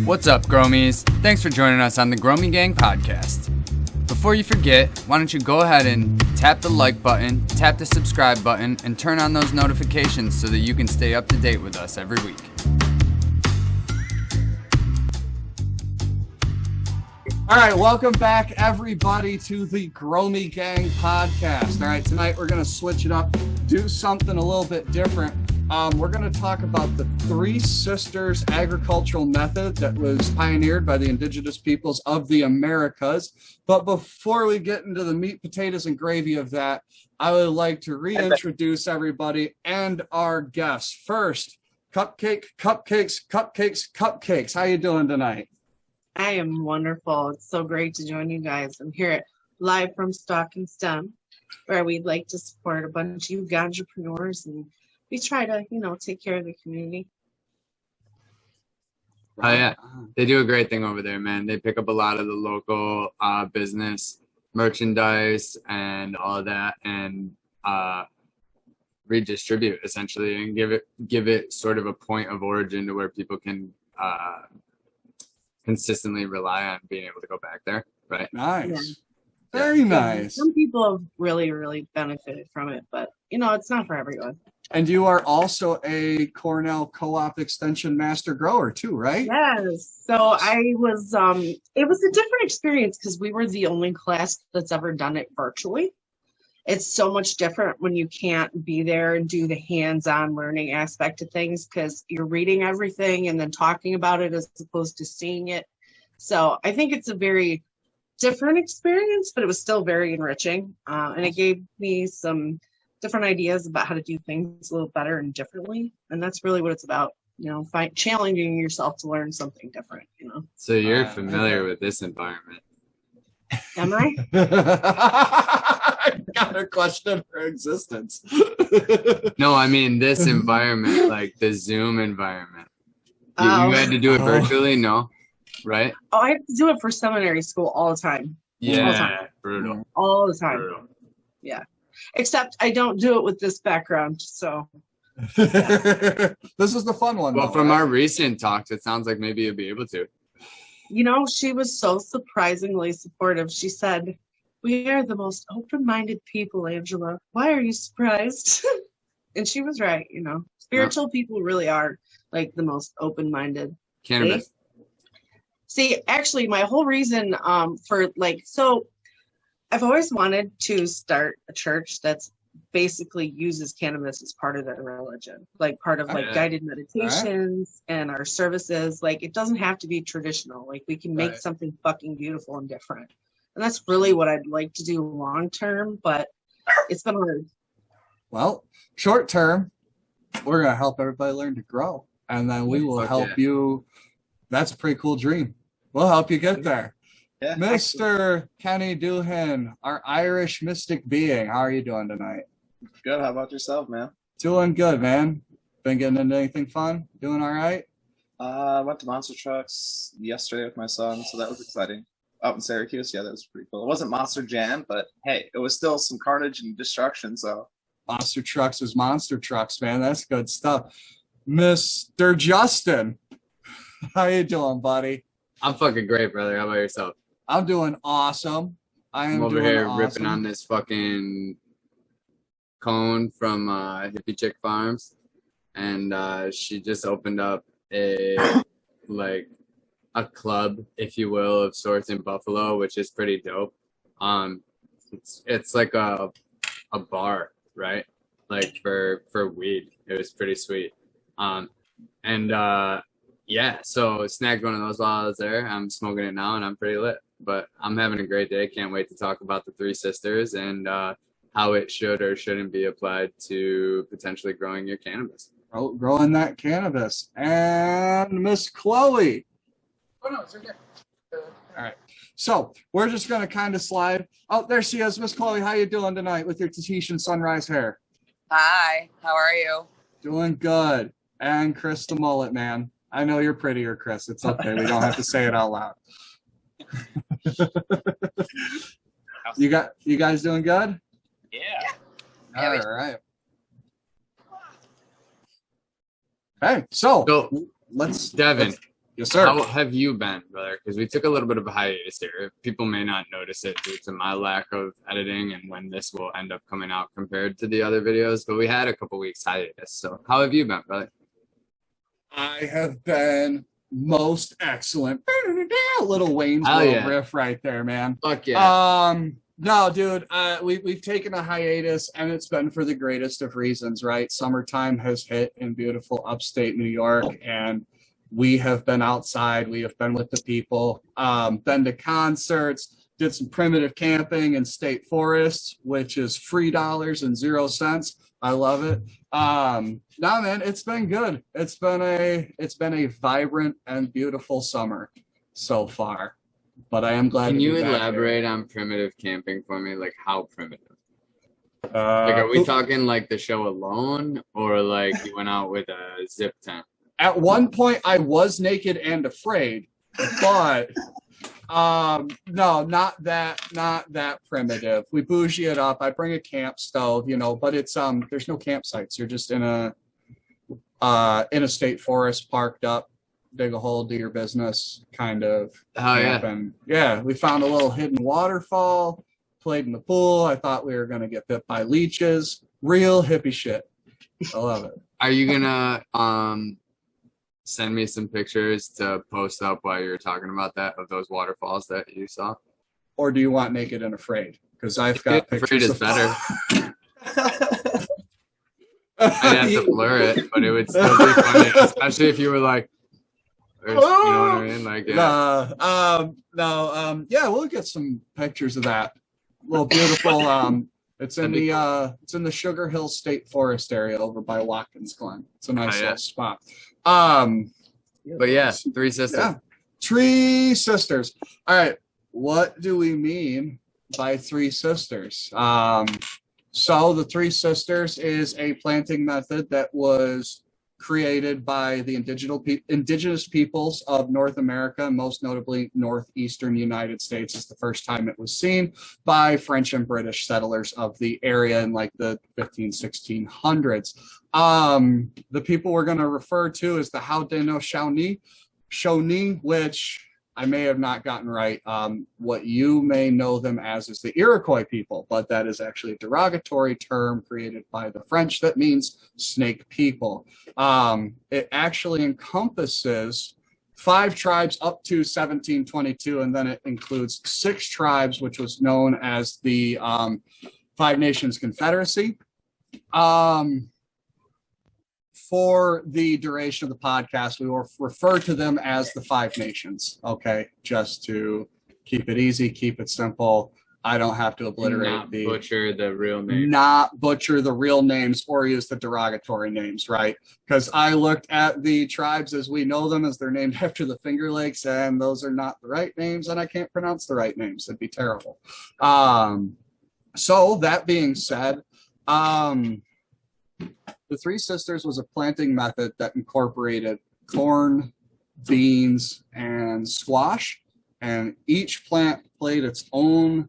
What's up, Gromies? Thanks for joining us on the Gromie Gang podcast. Before you forget, why don't you go ahead and tap the like button, tap the subscribe button, and turn on those notifications so that you can stay up to date with us every week. All right, welcome back, everybody, to the Gromie Gang podcast. All right, tonight we're going to switch it up, do something a little bit different. We're going to talk about the Three Sisters agricultural method that was pioneered by the indigenous peoples of the Americas. But before we get into the meat, potatoes, and gravy of that, I would like to reintroduce everybody and our guests. First, Cupcakes. How you doing tonight? I am wonderful. It's so great to join you guys. I'm here live from Stock and Stem, where we'd like to support a bunch of you entrepreneurs, and we try to, take care of the community. Oh yeah, they do a great thing over there, man. They pick up a lot of the local business merchandise and all of that, and redistribute essentially, and give it sort of a point of origin to where people can consistently rely on being able to go back there. Right? Nice. Yeah. Very nice. Some people have really, really benefited from it, but it's not for everyone. And you are also a Cornell Co-op Extension Master Grower too, right? Yes. So I was, it was a different experience because we were the only class that's ever done it virtually. It's so much different when you can't be there and do the hands-on learning aspect of things because you're reading everything and then talking about it as opposed to seeing it. So I think it's a very different experience, but it was still very enriching. And it gave me some different ideas about how to do things a little better and differently. And that's really what it's about, challenging yourself to learn something different, So you're familiar with this environment. Am I? I got a question for existence. No, I mean this environment, like the Zoom environment. You had to do it virtually? No? Right? Oh, I have to do it for seminary school all the time. Yeah, all the time. brutal. All the time. Brutal. Yeah. Except I don't do it with this background, so. This is the fun one. Well, from our recent talks, it sounds like maybe you'll be able to. She was so surprisingly supportive. She said, "We are the most open-minded people, Angela. Why are you surprised?" And she was right, Spiritual people really are like the most open-minded. Cannabis. See, actually, my whole reason so I've always wanted to start a church that's basically uses cannabis as part of their religion, like part of guided meditations and our services. Like, it doesn't have to be traditional. Like, we can make something fucking beautiful and different. And that's really what I'd like to do long term, but it's been hard. Well, short term, we're going to help everybody learn to grow, and then we will help you. That's a pretty cool dream. We'll help you get there. Yeah, Mr. Kenny Doohan, our Irish mystic being, how are you doing tonight? Good. How about yourself, man? Doing good, man. Been getting into anything fun? Doing all right? I went to Monster Trucks yesterday with my son, so that was exciting. Out in Syracuse, yeah, that was pretty cool. It wasn't Monster Jam, but hey, it was still some carnage and destruction. So Monster Trucks is Monster Trucks, man. That's good stuff. Mr. Justin, how you doing, buddy? I'm fucking great, brother. How about yourself? I'm doing awesome. I'm over doing here awesome. Ripping on this fucking cone from Hippie Chick Farms, and she just opened up a club, if you will, of sorts in Buffalo, which is pretty dope. It's like a bar, right? Like for weed. It was pretty sweet. Yeah, so snagged one of those while I was there. I'm smoking it now, and I'm pretty lit. But I'm having a great day. Can't wait to talk about the Three Sisters and how it should or shouldn't be applied to potentially growing your cannabis. Growing that cannabis. And Miss Chloe. Oh, no, it's okay. All right. So we're just going to kind of slide. Oh, there she is. Miss Chloe, how you doing tonight with your Tahitian sunrise hair? Hi, how are you? Doing good. And Chris the mullet, man. I know you're prettier, Chris. It's okay. We don't have to say it out loud. You guys doing good? Yeah. All right. Hey, so let's Devin. Yes, sir. How have you been, brother? Because we took a little bit of a hiatus here. People may not notice it due to my lack of editing and when this will end up coming out compared to the other videos, but we had a couple weeks hiatus. So how have you been, brother? I have been most excellent. Little Wayne's Hell World yeah. riff right there, man. Fuck yeah. No, dude, we've taken a hiatus, and it's been for the greatest of reasons, right? Summertime has hit in beautiful upstate New York, and we have been outside. We have been with the people, been to concerts, did some primitive camping in state forests, which is free dollars and 0 cents. I love it. No, man, it's been good. It's been a vibrant and beautiful summer so far. But I am glad. Can to you be back elaborate here. on primitive camping for me? Like how primitive? Like are we talking like the show alone, or like you went out with a zip tent? At one point, I was naked and afraid, but no, not that primitive. We bougie it up. I bring a camp stove, but it's there's no campsites. You're just in a state forest, parked up, dig a hole, do your business, kind of. Oh yeah. And yeah, we found a little hidden waterfall, played in the pool. I thought we were gonna get bit by leeches. Real hippie shit. I love it. Are you gonna send me some pictures to post up while you're talking about that of those waterfalls that you saw? Or do you want naked and afraid? Because I've got Afraid pictures. is better. I'd have to blur it, but it would still be funny, especially if you were like, you know what I mean? Like, yeah. Yeah, we'll get some pictures of that. Little beautiful. It's in the Sugar Hill State Forest area over by Watkins Glen. It's a nice little spot. But yeah, Three Sisters. Yeah. Three Sisters. All right. What do we mean by Three Sisters? So the Three Sisters is a planting method that was created by the indigenous peoples of North America, most notably northeastern United States. Is the first time it was seen by French and British settlers of the area in like the 1600s. The people we're going to refer to as the Haudenosaunee, which I may have not gotten right. What you may know them as is the Iroquois people, but that is actually a derogatory term created by the French that means snake people. It actually encompasses 5 tribes up to 1722, and then it includes 6 tribes, which was known as the Five Nations Confederacy. For the duration of the podcast, we will refer to them as the Five Nations. Okay, just to keep it easy, keep it simple. I don't have to obliterate butcher the real names. Not butcher the real names or use the derogatory names, right? Because I looked at the tribes as we know them, as they're named after the Finger Lakes, and those are not the right names, and I can't pronounce the right names. It'd be terrible. So that being said, the Three Sisters was a planting method that incorporated corn, beans, and squash, and each plant played its own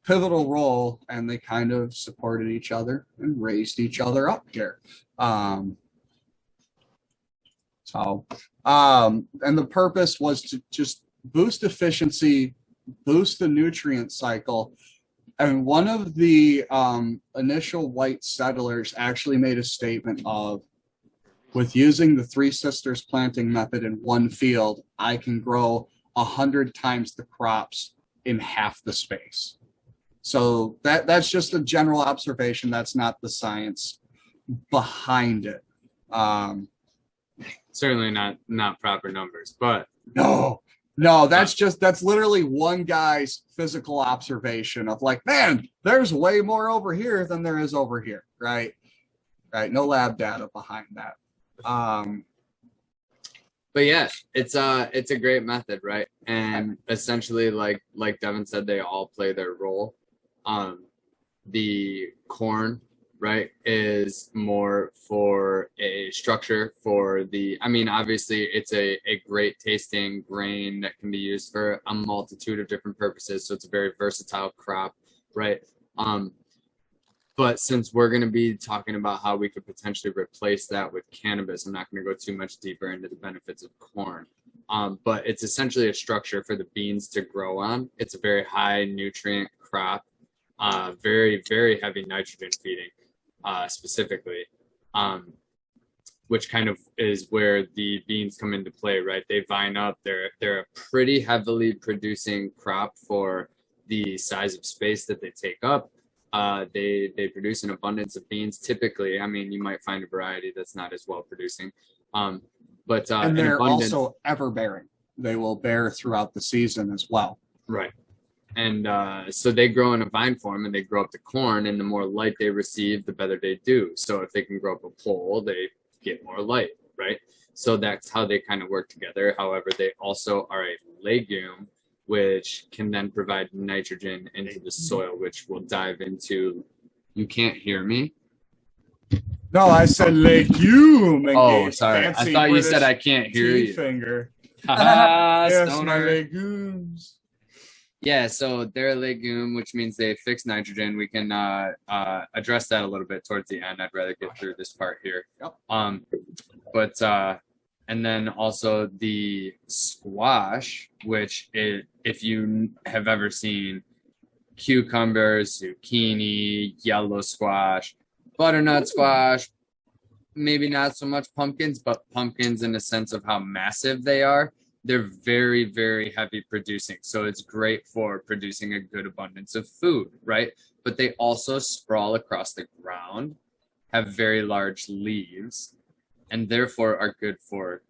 pivotal role, and they kind of supported each other and raised each other up here. And the purpose was to just boost efficiency, boost the nutrient cycle. And one of the initial white settlers actually made a statement of, with using the Three Sisters planting method in one field, I can grow 100 times the crops in half the space. So that's just a general observation. That's not the science behind it. Certainly not proper numbers, but No, that's literally one guy's physical observation of like, man, there's way more over here than there is over here, right? Right. No lab data behind that. But yeah, it's a great method, right? And essentially, like Devin said, they all play their role. The corn, right, is more for a structure for obviously it's a great tasting grain that can be used for a multitude of different purposes. So it's a very versatile crop, right? But since we're going to be talking about how we could potentially replace that with cannabis, I'm not going to go too much deeper into the benefits of corn. But it's essentially a structure for the beans to grow on. It's a very high nutrient crop, very, very heavy nitrogen feeding, specifically, which kind of is where the beans come into play, right? They vine up. They're a pretty heavily producing crop for the size of space that they take up. They produce an abundance of beans. Typically, I mean, you might find a variety that's not as well producing. But and they're also ever bearing. They will bear throughout the season as well. Right. And so they grow in a vine form and they grow up to corn, and the more light they receive, the better they do. So if they can grow up a pole, they get more light, right? So that's how they kind of work together. However, they also are a legume, which can then provide nitrogen into the soil, which we'll dive into. You can't hear me? No, I said legume. Oh, sorry. I thought you said I can't hear you. Finger. Yes, my legumes. Yeah, so they're a legume, which means they fix nitrogen. We can address that a little bit towards the end. I'd rather get through this part here. Yep. And then also the squash, which if you have ever seen cucumbers, zucchini, yellow squash, butternut squash, maybe not so much pumpkins, but pumpkins in the sense of how massive they are. They're very, very heavy producing. So it's great for producing a good abundance of food, right? But they also sprawl across the ground, have very large leaves, and therefore are good for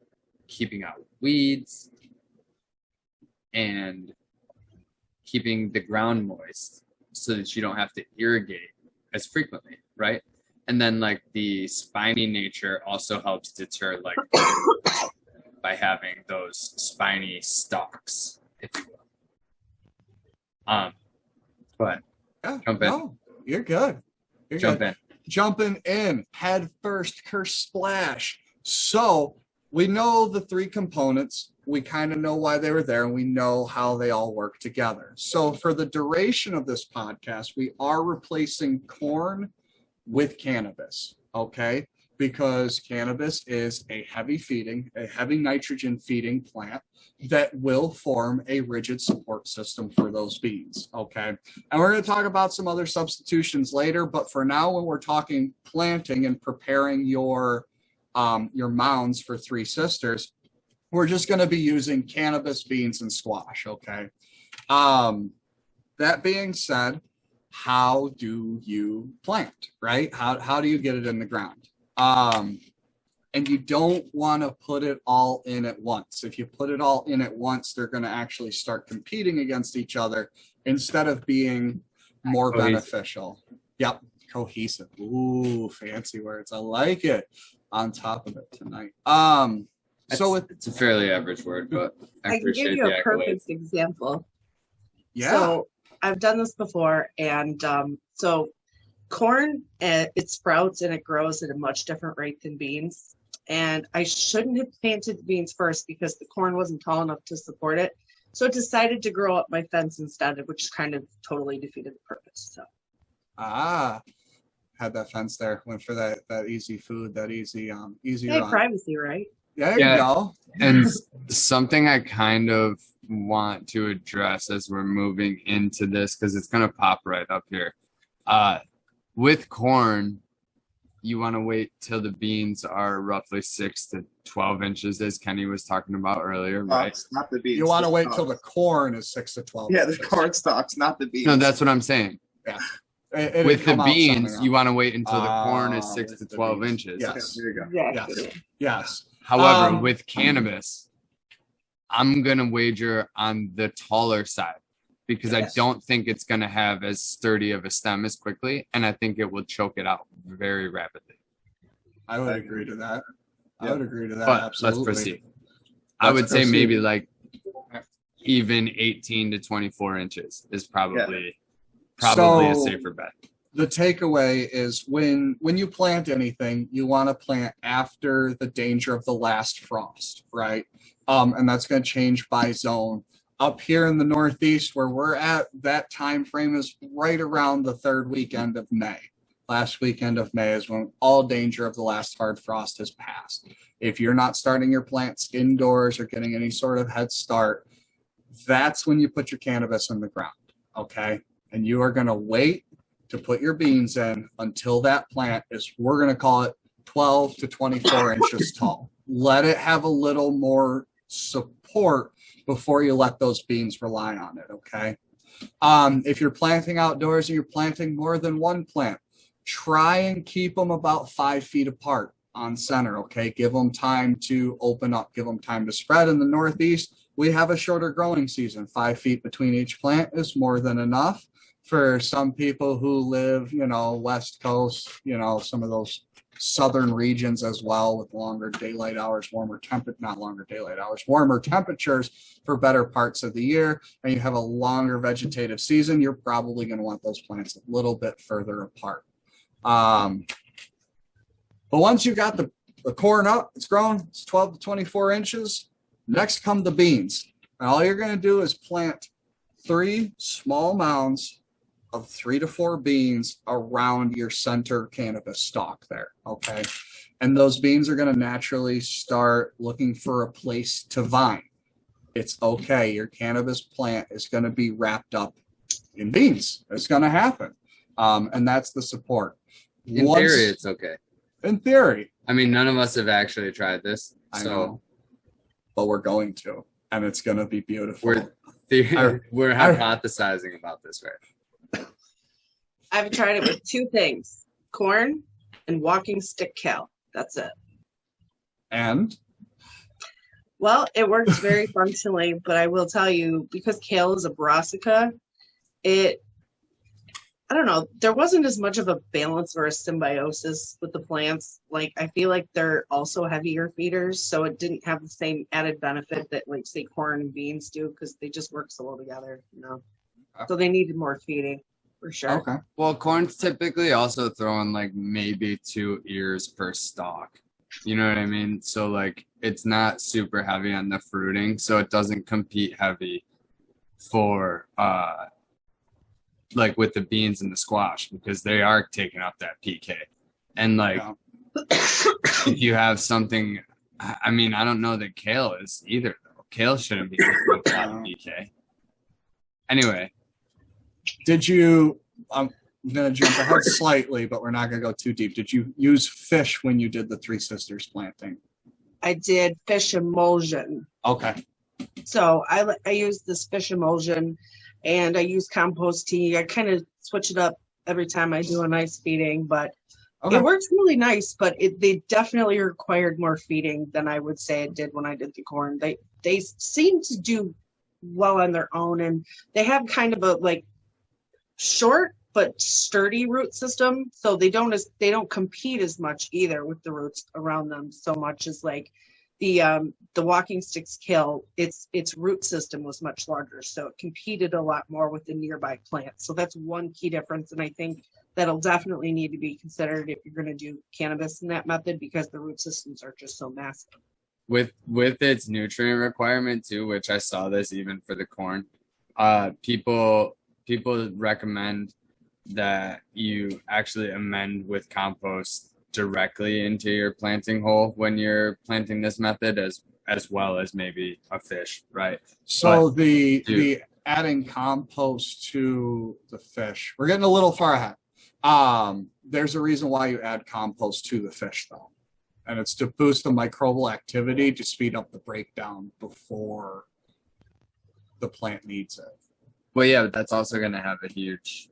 keeping out weeds and keeping the ground moist so that you don't have to irrigate as frequently, right? And then like the spiny nature also helps deter like by having those spiny stalks, if you will. But jump in. No, you're good. Jumping in head first, curse splash. So we know the three components. We kind of know why they were there, and we know how they all work together. So for the duration of this podcast, we are replacing corn with cannabis, okay? Because cannabis is a heavy nitrogen feeding plant that will form a rigid support system for those beans, okay? And we're going to talk about some other substitutions later, but for now, when we're talking planting and preparing your mounds for Three Sisters, we're just going to be using cannabis, beans, and squash, okay? That being said, how do you plant, right? How do you get it in the ground? And you don't want to put it all in at once. If you put it all in at once, they're going to actually start competing against each other instead of being more beneficial. Yep, cohesive. Ooh, fancy words. I like it. On top of it tonight. So it's a fairly average word, but I can give you a perfect example. Yeah. So I've done this before, and so corn, it sprouts and it grows at a much different rate than beans. And I shouldn't have planted the beans first because the corn wasn't tall enough to support it. So it decided to grow up my fence instead, which kind of totally defeated the purpose. So. Had that fence there, went for that easy food, that easy run. Privacy, right? There you go. And something I kind of want to address as we're moving into this, because it's going to pop right up here. With corn, you want to wait till the beans are roughly 6 to 12 inches, as Kenny was talking about earlier, right? Not the beans. You want to wait till the corn is 6 to 12 Yeah, inches. the corn stalks, not the beans. No, that's what I'm saying. Yeah. With the beans, you want to wait until the corn is 6 to 12 inches. Yes. There you go. Yes. However, with cannabis, I'm going to wager on the taller side because I don't think it's going to have as sturdy of a stem as quickly, and I think it will choke it out very rapidly. I would agree to that. But absolutely. Let's proceed. I would say maybe like even 18 to 24 inches is probably a safer bet. The takeaway is when you plant anything, you want to plant after the danger of the last frost, right? And that's going to change by zone. Up here in the Northeast, where we're at, that time frame is right around the third weekend of May. last weekend of May is when all danger of the last hard frost has passed. If you're not starting your plants indoors or getting any sort of head start, that's when you put your cannabis in the ground, okay? And you are going to wait to put your beans in until that plant is, we're going to call it 12 to 24 inches tall. Let it have a little more support before you let those beans rely on it, okay? If you're planting outdoors and you're planting more than one plant, try and keep them about 5 feet apart on center, okay? Give them time to open up, give them time to spread. In the Northeast, we have a shorter growing season. 5 feet between each plant is more than enough. For some people who live, West Coast, some of those southern regions as well, with longer daylight hours, warmer temperatures for better parts of the year, and you have a longer vegetative season, you're probably going to want those plants a little bit further apart. But once you got the corn up, it's grown, it's 12 to 24 inches. Next come the beans. And all you're going to do is plant 3 small mounds of 3 to 4 beans around your center cannabis stalk there, okay? And those beans are going to naturally start looking for a place to vine. It's okay. Your cannabis plant is going to be wrapped up in beans. It's going to happen. And that's the support. In theory, it's okay. In theory. I mean, none of us have actually tried this. I know. But we're going to. And it's going to be beautiful. We're hypothesizing about this, right? I've tried it with 2 things, corn and walking stick kale. That's it. And? Well, it works very functionally, but I will tell you, because kale is a brassica, I don't know, there wasn't as much of a balance or a symbiosis with the plants. Like, I feel like they're also heavier feeders, so it didn't have the same added benefit that, like, say, corn and beans do, because they just work so well together, So they needed more feeding. For sure. Okay. Well, corn's typically also throwing like maybe 2 ears per stalk. You know what I mean? So like it's not super heavy on the fruiting, so it doesn't compete heavy for like with the beans and the squash, because they are taking up that PK. And like if you have something, I mean, I don't know that kale is either though. Kale shouldn't be taking up that PK. Anyway. Did you, I'm going to jump ahead slightly, but we're not going to go too deep. Did you use fish when you did the Three Sisters planting? I did fish emulsion. Okay. So I use this fish emulsion, and I use compost tea. I kind of switch it up every time I do a nice feeding, but it works really nice. But they definitely required more feeding than I would say it did when I did the corn. They seem to do well on their own, and they have kind of a like short but sturdy root system, so they don't compete as much either with the roots around them so much as like the walking sticks kale. Its root system was much larger, so it competed a lot more with the nearby plants. So that's one key difference, and I think that'll definitely need to be considered if you're going to do cannabis in that method, because the root systems are just so massive. With its nutrient requirement too, which I saw this even for the corn, people recommend that you actually amend with compost directly into your planting hole when you're planting this method, as well as maybe a fish, right? So the adding compost to the fish, we're getting a little far ahead. There's a reason why you add compost to the fish though, and it's to boost the microbial activity to speed up the breakdown before the plant needs it. Well, yeah, but that's also going to have a huge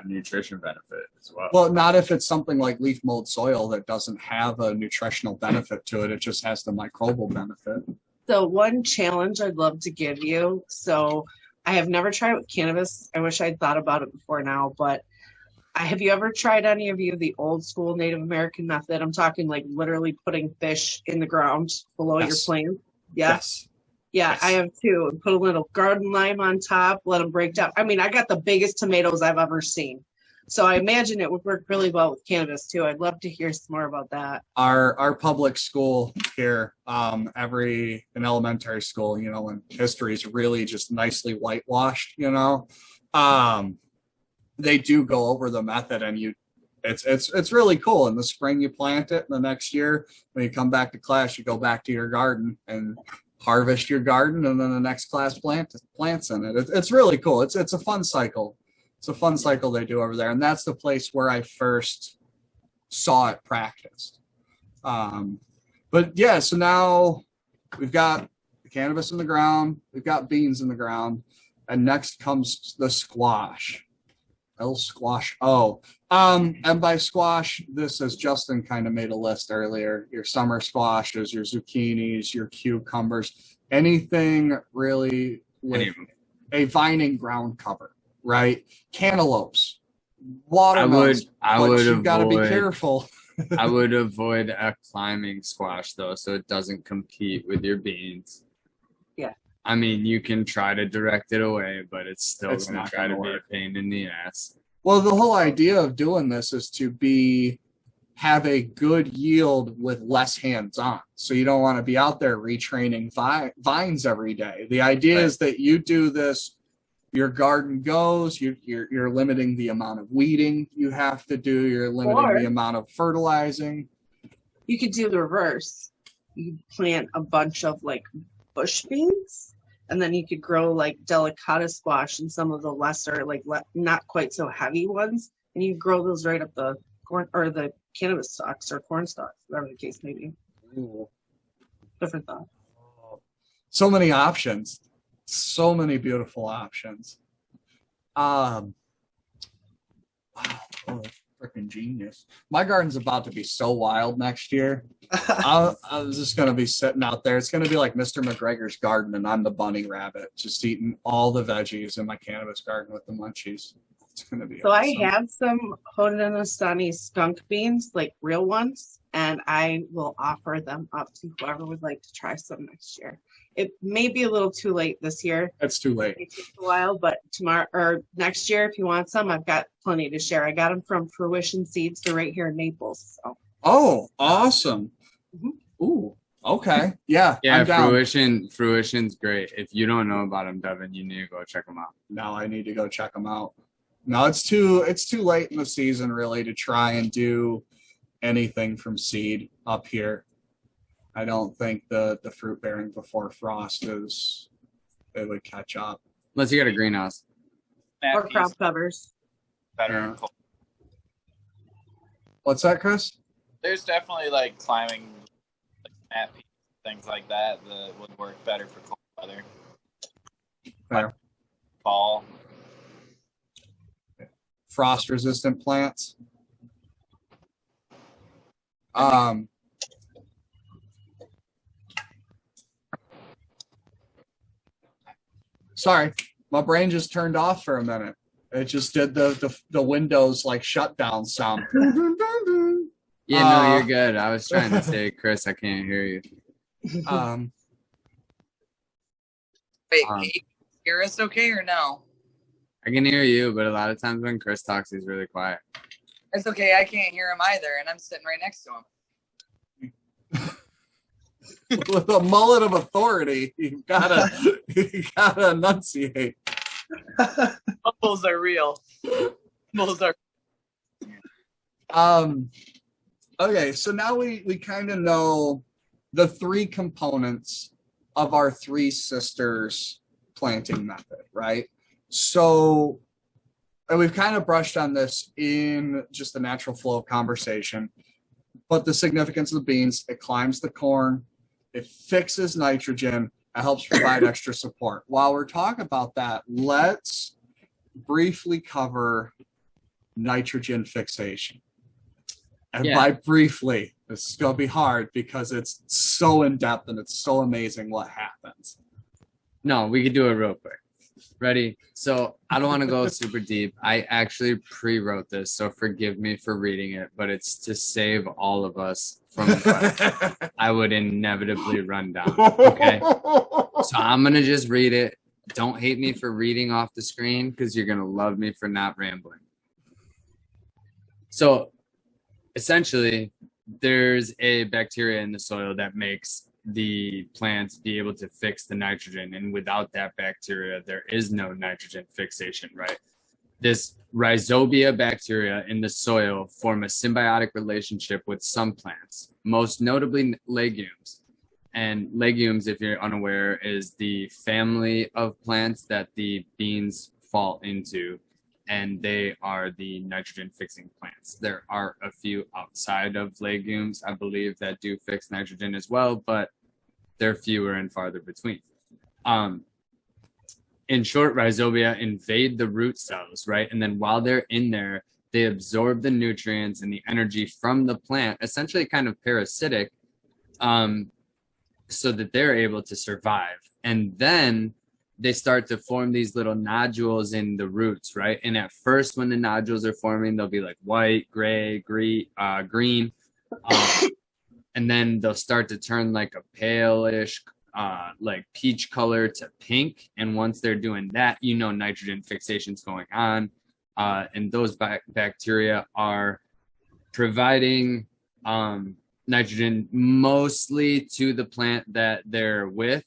nutrition benefit as well. Well, not if it's something like leaf mold soil that doesn't have a nutritional benefit to it. It just has the microbial benefit. So one challenge I'd love to give you. So I have never tried it with cannabis. I wish I'd thought about it before now, but have you ever tried any of you the old school Native American method? I'm talking like literally putting fish in the ground below your plant. Yes. Yeah, Yes. I have too. And put a little garden lime on top, let them break down. I mean, I got the biggest tomatoes I've ever seen. So I imagine it would work really well with cannabis too. I'd love to hear some more about that. Our public school here, in elementary school, when history is really just nicely whitewashed, they do go over the method, and it's really cool. In the spring you plant it, and the next year when you come back to class, you go back to your garden and harvest your garden, and then the next class plants in it. It's really cool. It's a fun cycle. It's a fun cycle they do over there, and that's the place where I first saw it practiced. But yeah, so now we've got the cannabis in the ground, we've got beans in the ground, and next comes the squash. Squash. And by squash, this, as Justin kind of made a list earlier, your summer squashes, your zucchinis, your cucumbers, anything really with a vining ground cover, right? Cantaloupes, watermelons. You've got to be careful. I would avoid a climbing squash though, so it doesn't compete with your beans. Yeah. I mean, you can try to direct it away, but it's still going to try to be a pain in the ass. Well, the whole idea of doing this is to have a good yield with less hands-on. So you don't want to be out there retraining vines every day. The idea is that you do this, your garden goes, you're limiting the amount of weeding you have to do, you're limiting the amount of fertilizing. You could do the reverse. You plant a bunch of like bush beans, and then you could grow like delicata squash and some of the lesser, like not quite so heavy ones, and you grow those right up the corn or the cannabis stalks or corn stalks, whatever the case may be. Ooh. Different thought. So many options, so many beautiful options. Wow, freaking genius! My garden's about to be so wild next year. I was just going to be sitting out there. It's going to be like Mr. McGregor's garden, and I'm the bunny rabbit, just eating all the veggies in my cannabis garden with the munchies. It's going to be so awesome. I have some Haudenosaunee skunk beans, like real ones, and I will offer them up to whoever would like to try some next year. It may be a little too late this year. It's too late. It takes a while, but tomorrow or next year, if you want some, I've got plenty to share. I got them from Fruition Seeds. They're right here in Naples. So. Oh, awesome. Mm-hmm. Ooh, okay. Yeah. Yeah, Fruition's great. If you don't know about them, Devin, you need to go check them out. No, I need to go check them out. No, it's too late in the season really to try and do anything from seed up here. I don't think the fruit bearing before frost it would catch up. Unless you got a greenhouse. Or crop covers. Better. Yeah. What's that, Chris? There's definitely like climbing, like mat peas, things like that would work better for cold weather. Fair. Fall. Frost resistant plants. Sorry, my brain just turned off for a minute. It just did the Windows like shutdown sound. Yeah, no, you're good. I was trying to say, Chris, I can't hear you. Wait, can you hear us okay or no? I can hear you, but a lot of times when Chris talks, he's really quiet. It's okay. I can't hear him either, and I'm sitting right next to him. With a mullet of authority, you gotta enunciate. Bubbles are real. Bubbles are. Okay, so now we kind of know the three components of our three sisters planting method, right? So and we've kind of brushed on this in just the natural flow of conversation, but the significance of the beans, it climbs the corn, it fixes nitrogen, it helps provide extra support. While we're talking about that, let's briefly cover nitrogen fixation. And by briefly, this is going to be hard because it's so in-depth and it's so amazing what happens. No, we could do it real quick. Ready? So I don't want to go super deep. I actually pre-wrote this, so forgive me for reading it, but it's to save all of us from what I would inevitably run down. Okay? So I'm going to just read it. Don't hate me for reading off the screen because you're going to love me for not rambling. So essentially, there's a bacteria in the soil that makes the plants be able to fix the nitrogen, and without that bacteria there is no nitrogen fixation, right? this rhizobia bacteria in the soil form a symbiotic relationship with some plants, most notably legumes. And legumes, if you're unaware, is the family of plants that the beans fall into, and they are the nitrogen fixing plants. There are a few outside of legumes, I believe, that do fix nitrogen as well, but they're fewer and farther between. In short, rhizobia invade the root cells, right? And then while they're in there, they absorb the nutrients and the energy from the plant, essentially kind of parasitic, so that they're able to survive. And then they start to form these little nodules in the roots, right? And at first, when the nodules are forming, they'll be like white, gray, green, and then they'll start to turn like a palish, like peach color to pink. And once they're doing that, you know nitrogen fixation's going on. And those bacteria are providing nitrogen mostly to the plant that they're with,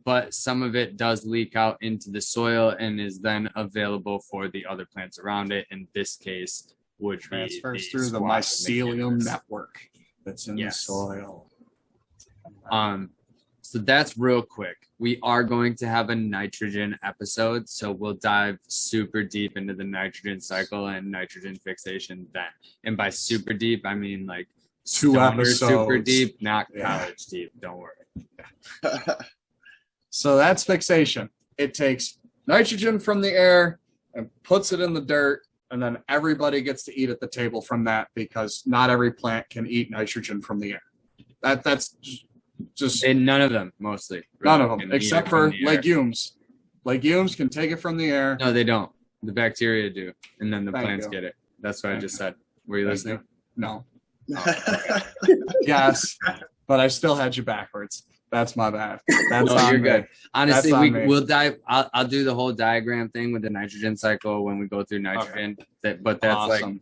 but some of it does leak out into the soil and is then available for the other plants around it. In this case, would transfers through the mycelium network that's in the soil. So that's real quick. We are going to have a nitrogen episode, so we'll dive super deep into the nitrogen cycle and nitrogen fixation then. And by super deep, I mean like 2 episodes. Super deep, not college deep. Don't worry. So that's fixation. It takes nitrogen from the air and puts it in the dirt, and then everybody gets to eat at the table from that, because not every plant can eat nitrogen from the air. That's just and none of them, mostly. None of them, except for legumes. Legumes can take it from the air. No, they don't. The bacteria do, and then the plants get it. That's what I just said. Were you listening? No. Oh, okay. Yes, but I still had you backwards. That's my bad. That's no, you're good. Honestly, we'll dive. I'll do the whole diagram thing with the nitrogen cycle when we go through nitrogen. Okay. But that's awesome. Like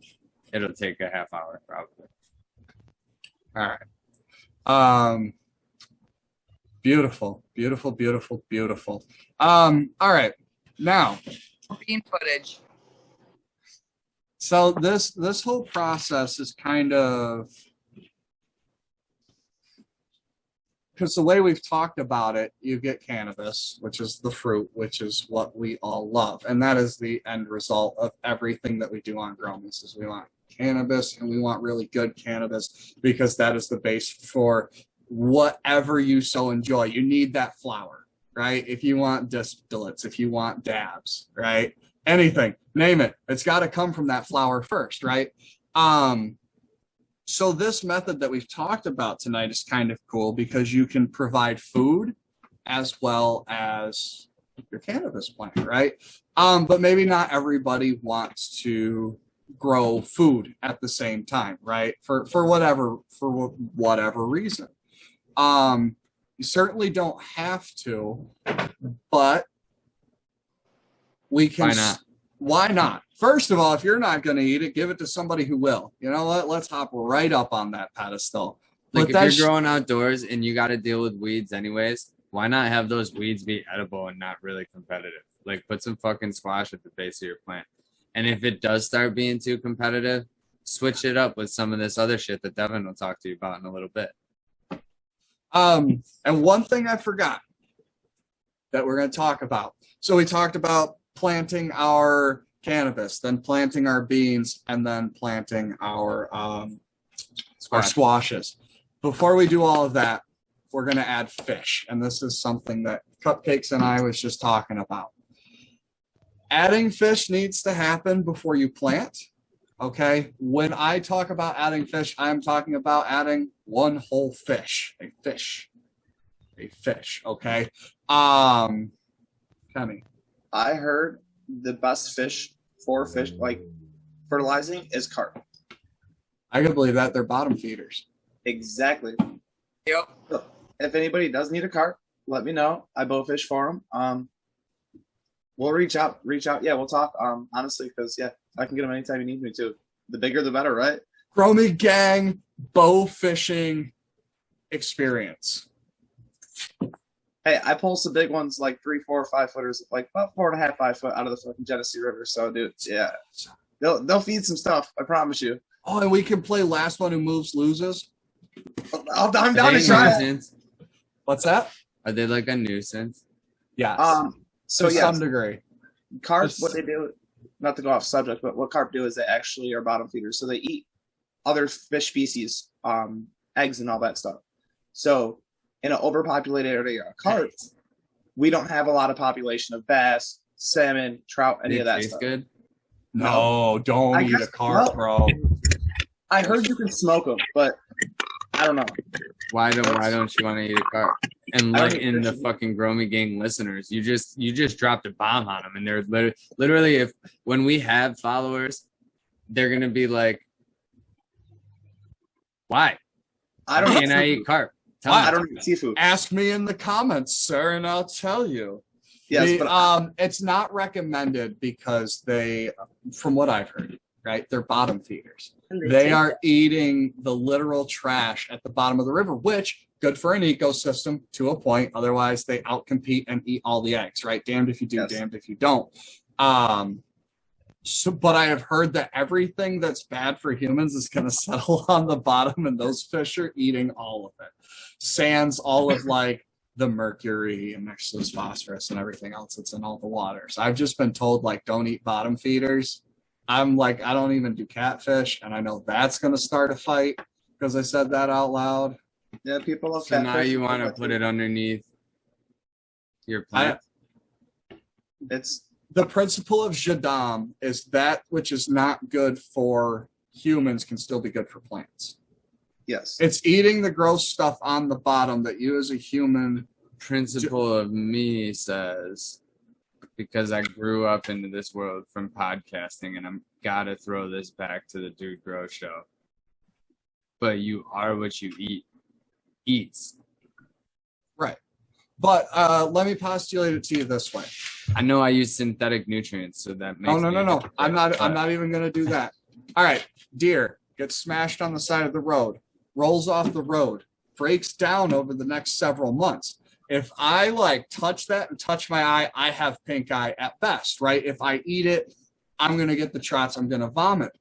it'll take a half hour probably. All right. Beautiful, beautiful, beautiful, beautiful. All right. Now, bean footage. So this whole process is kind of, because the way we've talked about it, you get cannabis, which is the fruit, which is what we all love. And that is the end result of everything that we do on Gromies, is we want cannabis, and we want really good cannabis, because that is the base for whatever you so enjoy. You need that flower, right? If you want distillates, if you want dabs, right? Anything, name it. It's got to come from that flower first, right? So this method that we've talked about tonight is kind of cool, because you can provide food as well as your cannabis plant, right? But maybe not everybody wants to grow food at the same time, right? For whatever reason. You certainly don't have to, but we can. Why not? Why not? First of all, if you're not going to eat it, give it to somebody who will. You know what? Let's hop right up on that pedestal. Like, if you're growing outdoors and you got to deal with weeds anyways, why not have those weeds be edible and not really competitive? Like, put some fucking squash at the base of your plant. And if it does start being too competitive, switch it up with some of this other shit that Devin will talk to you about in a little bit. And one thing I forgot that we're going to talk about. So we talked about planting our cannabis, then planting our beans, and then planting our squashes. Before we do all of that, we're going to add fish. And this is something that Cupcakes and I was just talking about. Adding fish needs to happen before you plant. Okay, when I talk about adding fish, I'm talking about adding one whole fish, a fish, okay? Kenny. I heard the best fish for fish, like fertilizing, is carp. I can believe that. They're bottom feeders. Exactly. Yep. So if anybody does need a carp, let me know. I bow fish for them. We'll reach out. Yeah, we'll talk. Honestly, because yeah, I can get them anytime you need me to. The bigger, the better, right? Gromy Gang bow fishing experience. Hey, I pull some big ones like 3, 4, 5 footers, like about 4.5, 5 foot out of the fucking Genesee River. So, dude, yeah, they'll feed some stuff. I promise you. Oh, and we can play last one who moves loses. I'm down Are to they a try it. nuisance? What's that? Are they like a nuisance? Yes. So to yeah, some degree. carp, what they do, not to go off subject, but what carp do is they actually are bottom feeders. So they eat other fish species, eggs and all that stuff. So in an overpopulated area of carp, we don't have a lot of population of bass, salmon, trout, any They of that taste stuff. good. No, don't eat a carp, bro. I heard you can smoke them, but I don't know. Why don't you want to eat a carp? And I don't like eat in the fish. fucking Gromy Gang listeners, you just dropped a bomb on them, and they're literally if when we have followers, they're gonna be like, why? I don't Can I eat carp? Tell Why? me. I don't eat seafood. Ask me in the comments, sir, and I'll tell you. Yes, but It's not recommended because they, from what I've heard, right, they're bottom feeders. And They take are eating the literal trash at the bottom of the river, which good for an ecosystem to a point. Otherwise, they outcompete and eat all the eggs, right? Damned if you do, Yes. damned if you don't. But I have heard that everything that's bad for humans is going to settle on the bottom, and those fish are eating all of it. Sans all of like the mercury and next to this phosphorus and everything else that's in all the waters. I've just been told like don't eat bottom feeders. I'm like, I don't even do catfish, and I know that's going to start a fight because I said that out loud. yeah, people love So now catfish. you want to put it underneath your plant? It's The principle of Jadam is that which is not good for humans can still be good for plants. yes. It's eating the gross stuff on the bottom that you as a human. Principle of me says, because I grew up into this world from podcasting, and I'm gotta throw this back to the Dude Grow show. But you are what you eats. Right. But let me postulate it to you this way. I know I use synthetic nutrients, so that makes No. me a hypocrite, I'm but not even gonna do that. All right, deer gets smashed on the side of the road, rolls off the road, breaks down over the next several months. If I like touch that and touch my eye, I have pink eye at best, right? If I eat it, I'm gonna get the trots, I'm gonna vomit.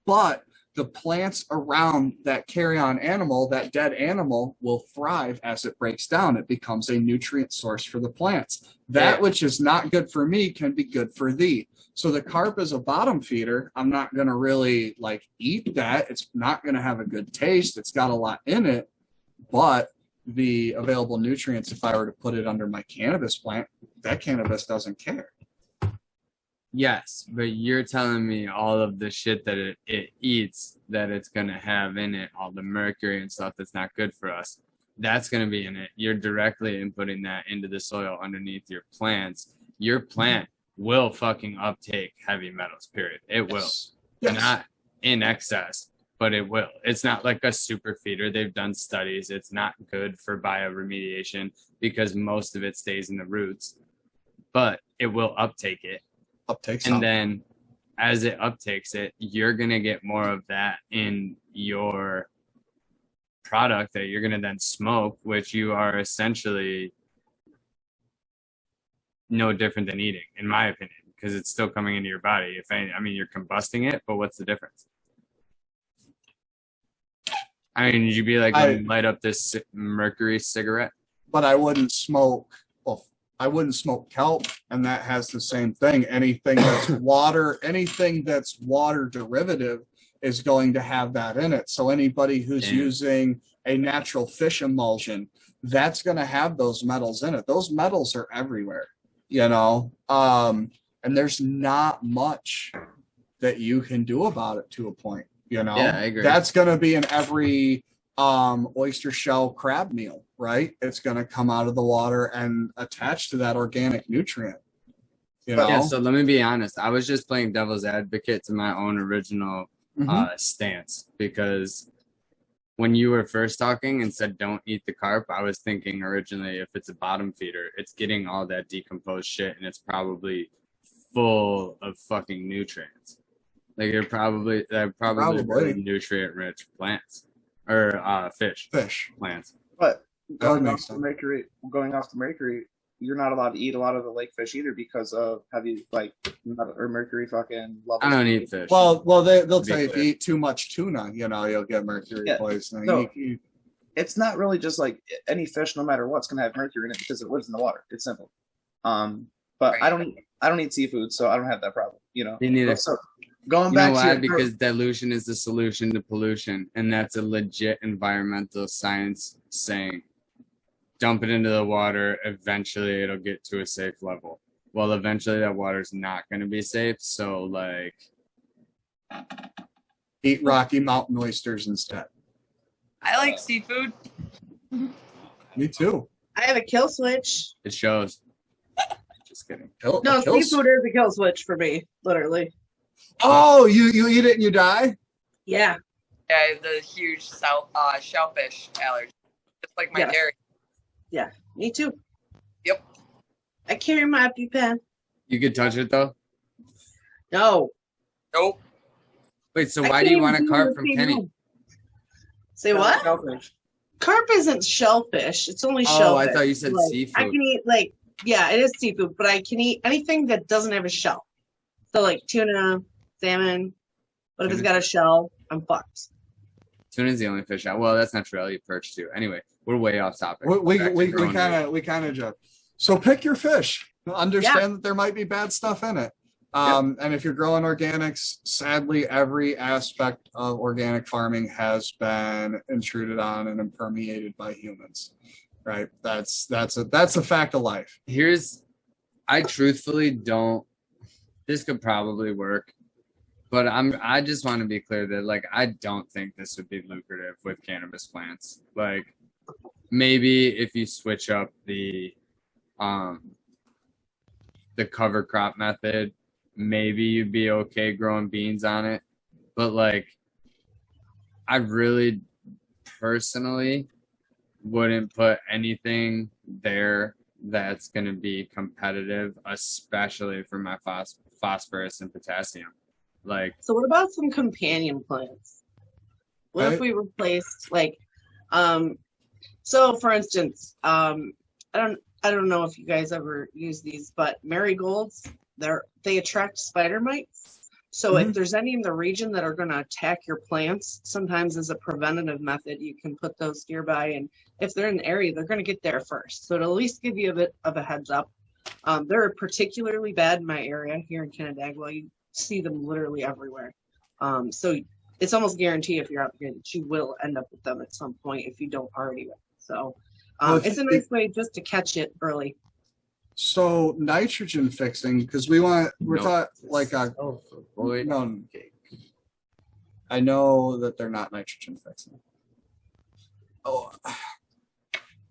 But the plants around that carrion animal, that dead animal, will thrive as it breaks down. It becomes a nutrient source for the plants. That Yeah. which is not good for me can be good for thee. So the carp is a bottom feeder. I'm not going to really like eat that. It's not going to have a good taste. It's got a lot in it, but the available nutrients, if I were to put it under my cannabis plant, that cannabis doesn't care. yes, but you're telling me all of the shit that it eats that it's gonna have in it, all the mercury and stuff that's not good for us. That's gonna be in it. You're directly inputting that into the soil underneath your plants. Your plant will fucking uptake heavy metals, period. It will. Yes. Not in excess, but it will. It's not like a super feeder. They've done studies. It's not good for bioremediation because most of it stays in the roots, but it will uptake it. Uptake And some. then as it uptakes it, you're going to get more of that in your product that you're going to then smoke, which you are essentially no different than eating, in my opinion, because it's still coming into your body. If any, I mean, you're combusting it, but what's the difference? I mean, you'd be like, let me light up this mercury cigarette. But I wouldn't smoke. Well, I wouldn't smoke kelp, and that has the same thing. Anything that's water derivative is going to have that in it. So anybody who's Yeah. using a natural fish emulsion, that's going to have those metals in it. Those metals are everywhere, and there's not much that you can do about it to a point. Yeah, I agree. That's going to be in every oyster shell crab meal, right? It's going to come out of the water and attach to that organic nutrient. Yeah, so let me be honest. I was just playing devil's advocate to my own original stance, because when you were first talking and said don't eat the carp, I was thinking originally if it's a bottom feeder, it's getting all that decomposed shit and it's probably full of fucking nutrients. Like they're probably really nutrient rich plants or fish plants. But going makes off the sense. mercury, you're not allowed to eat a lot of the lake fish either because of heavy or mercury fucking levels. I don't eat fish. Well, they'll To be tell you if clear. you eat too much tuna, you'll get mercury Yeah. poisoning. No. It's not really just like any fish, no matter what's gonna have mercury in it because it lives in the water. It's simple. But I don't eat seafood, so I don't have that problem. Me neither. So going You back know to why? your- Because dilution is the solution to pollution, and that's a legit environmental science saying. Dump it into the water, eventually it'll get to a safe level. Well, eventually that water's not going to be safe, so like Eat Rocky Mountain oysters instead. I like seafood. Me too. I have a kill switch. it shows. Just kidding. No, Kill- seafood is a kill switch for me, literally. Oh, you eat it and you die? Yeah. Yeah, I have the huge shellfish allergy. Just like my Yes. dairy. Yeah, me too. Yep. I carry my EpiPen. You could touch it though? No. Nope. Wait, so I why do you can't want a even carp do from the Kenny? same. Say what? Shellfish. Carp isn't shellfish. It's only Oh, shellfish. I thought you said Like, seafood. I can eat yeah, it is seafood, but I can eat anything that doesn't have a shell. So like tuna, salmon. But if it's got a shell, I'm fucked. Tuna's the only fish out. Well, that's not true. I'll eat perch too. Anyway, we're way off topic. We Back to growing meat. kind of joke. So pick your fish. Understand that there might be bad stuff in it. And if you're growing organics, sadly, every aspect of organic farming has been intruded on and permeated by humans. Right? That's a fact of life. I truthfully don't. This could probably work, but I just want to be clear that like I don't think this would be lucrative with cannabis plants. Like maybe if you switch up the cover crop method, maybe you'd be okay growing beans on it. But like I really personally wouldn't put anything there that's going to be competitive, especially for my phosphorus and potassium. Like, So what about some companion plants? What if Right. we replaced so for instance, I don't know if you guys ever use these, but marigolds, they attract spider mites. So if there's any in the region that are going to attack your plants, sometimes as a preventative method, you can put those nearby. And if they're in the area, they're going to get there first. So it'll at least give you a bit of a heads up. They're particularly bad in my area here in Canandaigua. You see them literally everywhere. So it's almost guaranteed if you're out here that you will end up with them at some point if you don't already. So it's a nice way just to catch it early. So nitrogen fixing, because we're taught like no. I know that they're not nitrogen fixing. Oh,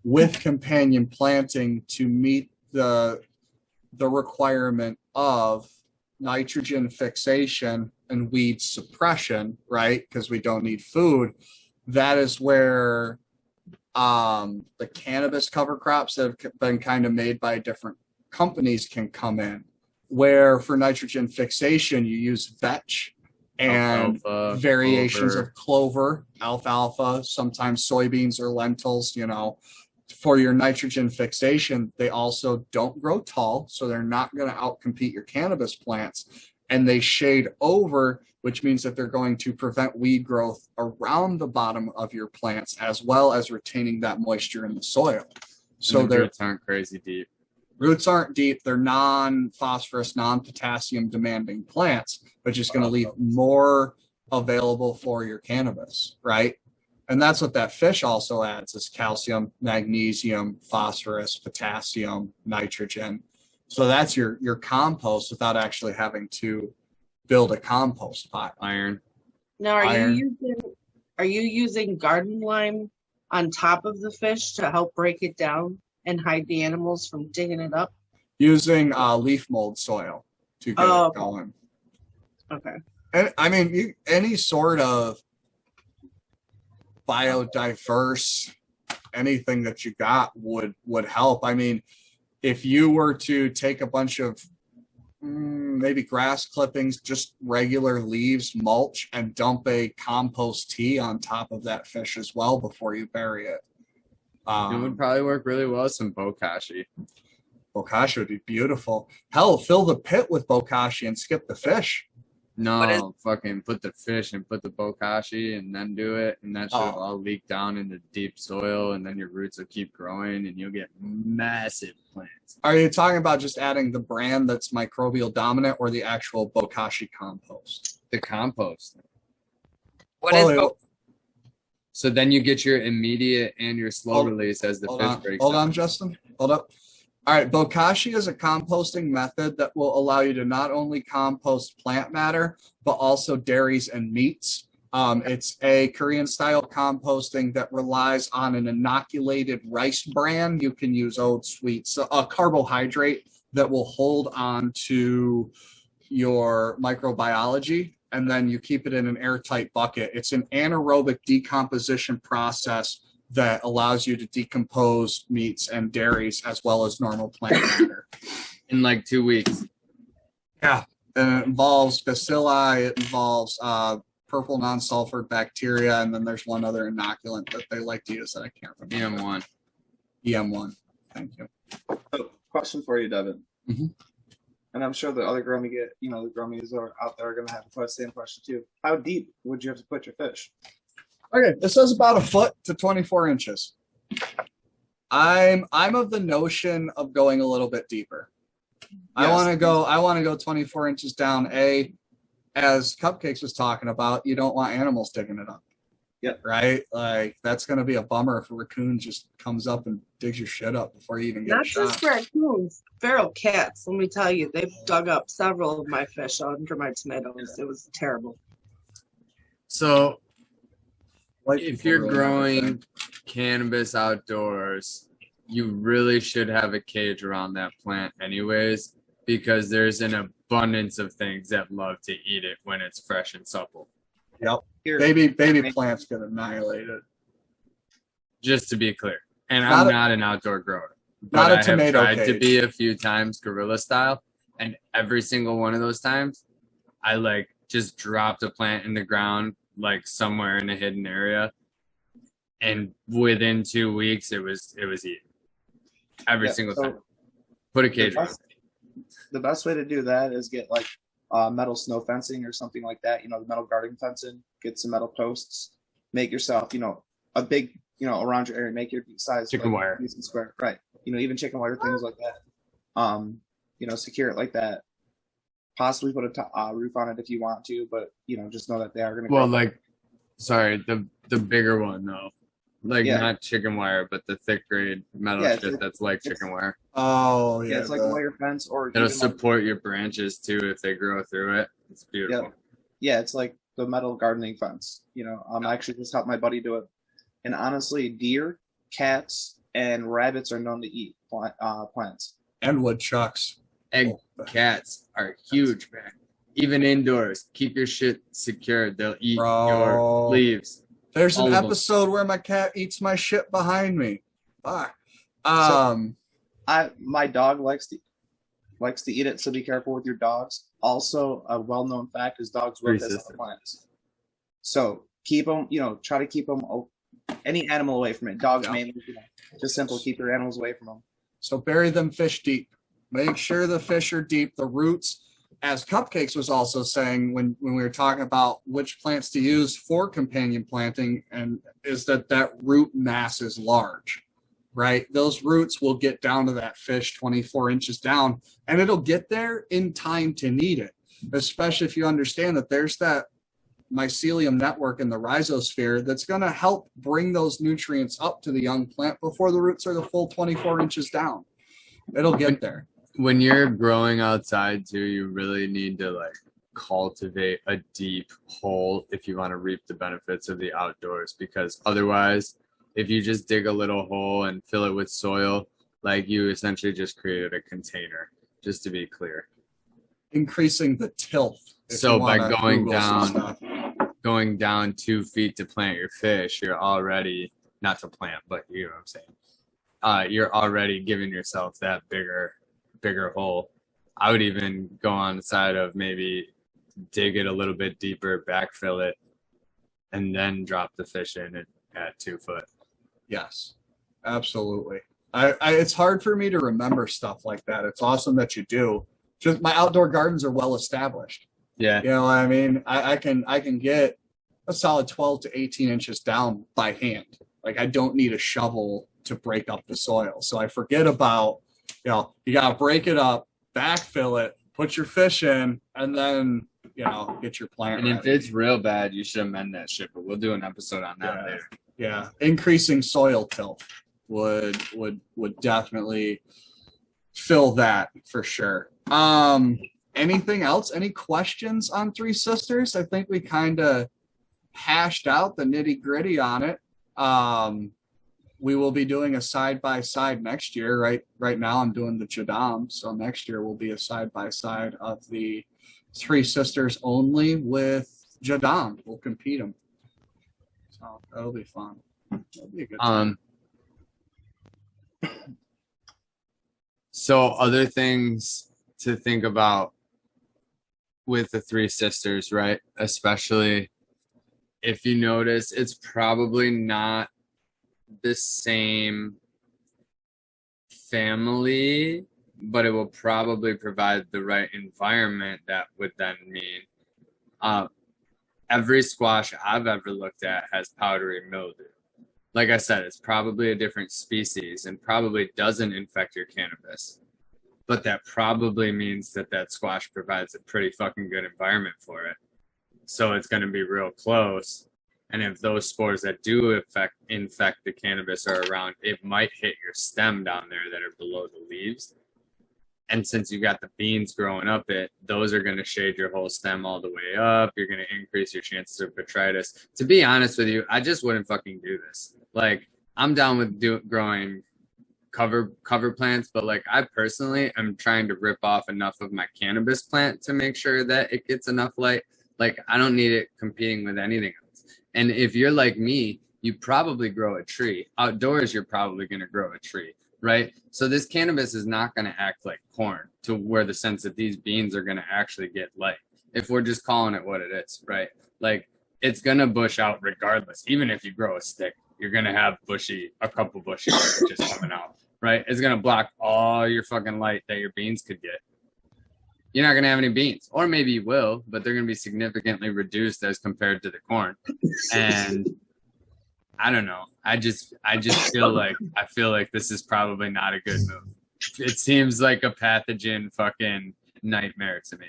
with companion planting to meet the requirement of nitrogen fixation and weed suppression, right? Because we don't need food. That is where the cannabis cover crops that have been kind of made by different companies can come in, where for nitrogen fixation you use vetch and alfalfa, variations clover. of clover, alfalfa, sometimes soybeans or lentils. For your nitrogen fixation, they also don't grow tall, so they're not going to outcompete your cannabis plants, and they shade over, which means that they're going to prevent weed growth around the bottom of your plants, as well as retaining that moisture in the soil. So And the their roots aren't crazy deep. roots aren't deep. They're non-phosphorus, non-potassium demanding plants, but just going to leave more available for your cannabis, right? And that's what that fish also adds is calcium, magnesium, phosphorus, potassium, nitrogen. So that's your compost without actually having to build a compost pile. Iron. Now, Iron. are you using garden lime on top of the fish to help break it down and hide the animals from digging it up? Using leaf mold soil to get it going. Okay. And I mean, any sort of biodiverse, anything that you got would help. I mean, if you were to take a bunch of maybe grass clippings, just regular leaves, mulch, and dump a compost tea on top of that fish as well before you bury it. It would probably work really well with some bokashi. Bokashi would be beautiful. Hell, fill the pit with bokashi and skip the fish. No, fucking put the fish and put the bokashi and then do it, and that should all leak down into deep soil, and then your roots will keep growing, and you'll get massive plants. Are you talking about just adding the brand that's microbial dominant, or the actual bokashi compost? The compost. What is So then you get your immediate and your slow release as the fish breaks. Hold on, Justin. Hold up. All right, bokashi is a composting method that will allow you to not only compost plant matter, but also dairies and meats. It's a Korean-style composting that relies on an inoculated rice bran. You can use oat sweets, so a carbohydrate that will hold on to your microbiology, and then you keep it in an airtight bucket. It's an anaerobic decomposition process that allows you to decompose meats and dairies as well as normal plant matter in like 2 weeks. Yeah, and it involves bacilli, it involves purple non-sulfur bacteria, and then there's one other inoculant that they like to use that I can't remember. EM1. EM1. Thank you. So, question for you, Devin. Mhm. And I'm sure the other the grummies are out there are going to have the same question too. How deep would you have to put your fish? Okay, this says about 1 foot to 24 inches. I'm of the notion of going a little bit deeper. Yes. I want to go 24 inches down. As Cupcakes was talking about, you don't want animals digging it up. Yep. Right? Like, that's going to be a bummer if a raccoon just comes up and digs your shit up before you even get Not a shot. just raccoons, feral cats. Let me tell you, they've dug up several of my fish under my tomatoes. It was terrible. So, if you're growing cannabis outdoors, you really should have a cage around that plant anyways, because there's an abundance of things that love to eat it when it's fresh and supple. Yep. Baby plants get annihilated. Just to be clear. And I'm not an outdoor grower. Not but a tomato I have tried cage. to be a few times guerrilla style, and every single one of those times, I like just dropped a plant in the ground, like somewhere in a hidden area, and within 2 weeks, it was eaten. Every single time. Put a cage around it. The best way to do that is get like metal snow fencing or something like that. The metal guarding fencing. Get some metal posts. Make yourself, a big, around your area. Make your size chicken wire, decent square, right? Even chicken wire, things like that. Secure it like that. Possibly put a roof on it if you want to, but just know that they are going to. Well, the bigger one though. Not chicken wire, but the thick grade metal shit that's like chicken wire. Oh, yeah. It's like a wire fence, or it'll support your branches too if they grow through it. It's beautiful. Yeah, it's like the metal gardening fence. I actually just helped my buddy do it. And honestly, deer, cats, and rabbits are known to eat plants. And woodchucks. Cats are huge, man. Even indoors, keep your shit secured. They'll eat your leaves. There's an episode where my cat eats my shit behind me. Fuck. My dog likes to eat it, so be careful with your dogs. Also, a well-known fact is dogs will piss on plants. So keep them, try to keep them any animal away from it. Dogs mainly, just simple, keep your animals away from them. So bury them fish deep. Make sure the fish are deep. The roots, as Cupcakes was also saying when we were talking about which plants to use for companion planting, and is that root mass is large, right? Those roots will get down to that fish 24 inches down, and it'll get there in time to need it, especially if you understand that there's that mycelium network in the rhizosphere that's going to help bring those nutrients up to the young plant before the roots are the full 24 inches down. It'll get there. When you're growing outside too, you really need to cultivate a deep hole if you want to reap the benefits of the outdoors, because otherwise, if you just dig a little hole and fill it with soil, you essentially just created a container, just to be clear. Increasing the tilth. So by going down 2 feet to plant your fish, you're already, not to plant, but you know what I'm saying. You're already giving yourself that bigger hole. I would even go on the side of maybe dig it a little bit deeper, backfill it, and then drop the fish in at 2 foot. Yes. Absolutely. It's hard for me to remember stuff like that. It's awesome that you do. Just my outdoor gardens are well established. Yeah. You know what I mean? I can get a solid 12 to 18 inches down by hand. Like I don't need a shovel to break up the soil. So I forget about, you know, you got to break it up, backfill it, put your fish in, and then, you know, get your plant And ready. if it's real bad, you should amend that shit, but we'll do an episode on that later. Yeah. Increasing soil tilth would definitely fill that for sure. Anything else? Any questions on Three Sisters? I think we kind of hashed out the nitty gritty on it. We will be doing a side-by-side next year. Right now I'm doing the Jadam. So next year will be a side-by-side of the Three Sisters only with Jadam. We'll compete them. So that'll be fun. That'll be a good time. So other things to think about with the Three Sisters, right? Especially if you notice, it's probably not the same family, but it will probably provide the right environment. That would then mean every squash I've ever looked at has powdery mildew. Like I said, it's probably a different species and probably doesn't infect your cannabis. But that probably means that squash provides a pretty fucking good environment for it. So it's going to be real close. And if those spores that do infect the cannabis are around, it might hit your stem down there that are below the leaves. And since you got the beans growing up it, those are going to shade your whole stem all the way up. You're going to increase your chances of botrytis. To be honest with you, I just wouldn't fucking do this. Like, I'm down with growing cover plants, but like I personally am trying to rip off enough of my cannabis plant to make sure that it gets enough light. Like, I don't need it competing with anything else. And if you're like me, you probably grow a tree. Outdoors, you're probably going to grow a tree. Right? So this cannabis is not going to act like corn to where the sense that these beans are going to actually get light. If we're just calling it what it is, right? Like, it's going to bush out regardless. Even if you grow a stick, you're going to have a couple bushy just coming out, right? It's going to block all your fucking light that your beans could get. You're not going to have any beans, or maybe you will, but they're going to be significantly reduced as compared to the corn. And I don't know. I just feel like this is probably not a good move. It seems like a pathogen fucking nightmare to me.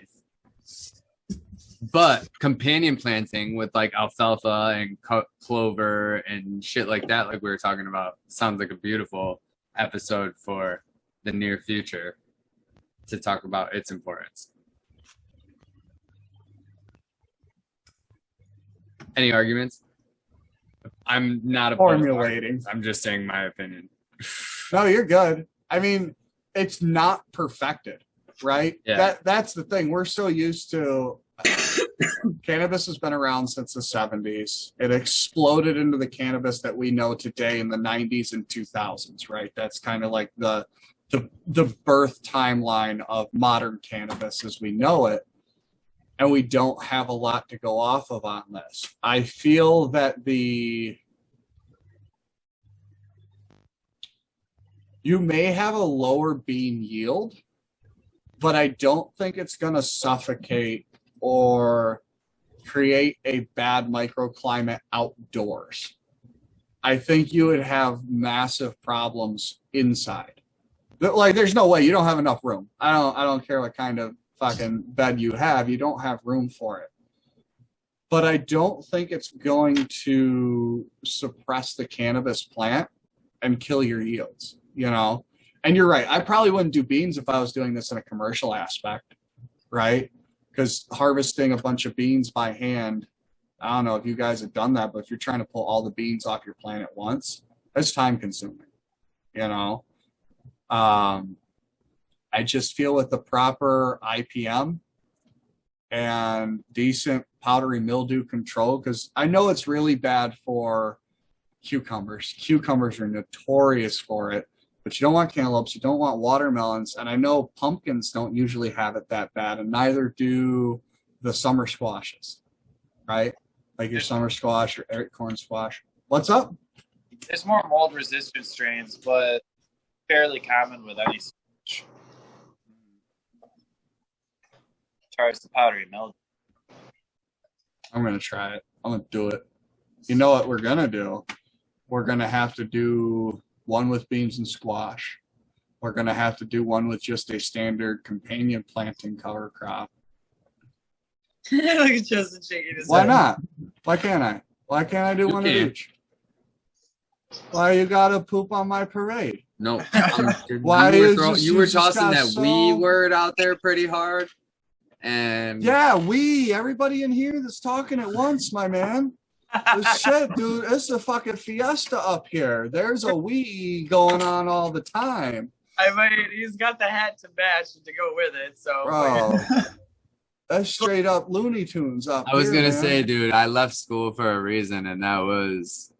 But companion planting with like alfalfa and clover and shit like that, like we were talking about, sounds like a beautiful episode for the near future to talk about its importance. Any arguments? I'm not formulating. I'm just saying my opinion. No, you're good. I mean, it's not perfected, right? Yeah. That's the thing. We're so used to cannabis has been around since the 70s. It exploded into the cannabis that we know today in the 90s and 2000s, right? That's kind of like the birth timeline of modern cannabis as we know it. And we don't have a lot to go off of on this. I feel that you may have a lower bean yield, but I don't think it's going to suffocate or create a bad microclimate outdoors. I think you would have massive problems inside. Like, there's no way. You don't have enough room. I don't care what kind of fucking bed you don't have room for it. But I don't think it's going to suppress the cannabis plant and kill your yields, you know? And you're right. I probably wouldn't do beans if I was doing this in a commercial aspect, right? Because harvesting a bunch of beans by hand, I don't know if you guys have done that, but if you're trying to pull all the beans off your plant at once, that's time consuming, you know? I just feel with the proper IPM and decent powdery mildew control, because I know it's really bad for cucumbers. Cucumbers are notorious for it, but you don't want cantaloupes, you don't want watermelons, and I know pumpkins don't usually have it that bad, and neither do the summer squashes, right? Like your summer squash or acorn squash. What's up? There's more mold resistant strains, but fairly common with any switch. As far as the powdery mildew. I'm gonna try it. I'm gonna do it. You know what we're gonna do? We're gonna have to do one with beans and squash. We're gonna have to do one with just a standard companion planting cover crop. Look at Justin shaking his Why head. not? Why can't I? Why can't I do one of each? Why you gotta poop on my parade? No. Why you were tossing that so... "we" word out there pretty hard. And yeah, everybody in here that's talking at once, my man. Shit, dude, it's a fucking fiesta up here. There's a "we" going on all the time. I mean, he's got the hat to match to go with it, so. Bro, that's straight up Looney Tunes up I was here, gonna man. say, dude, I left school for a reason, and that was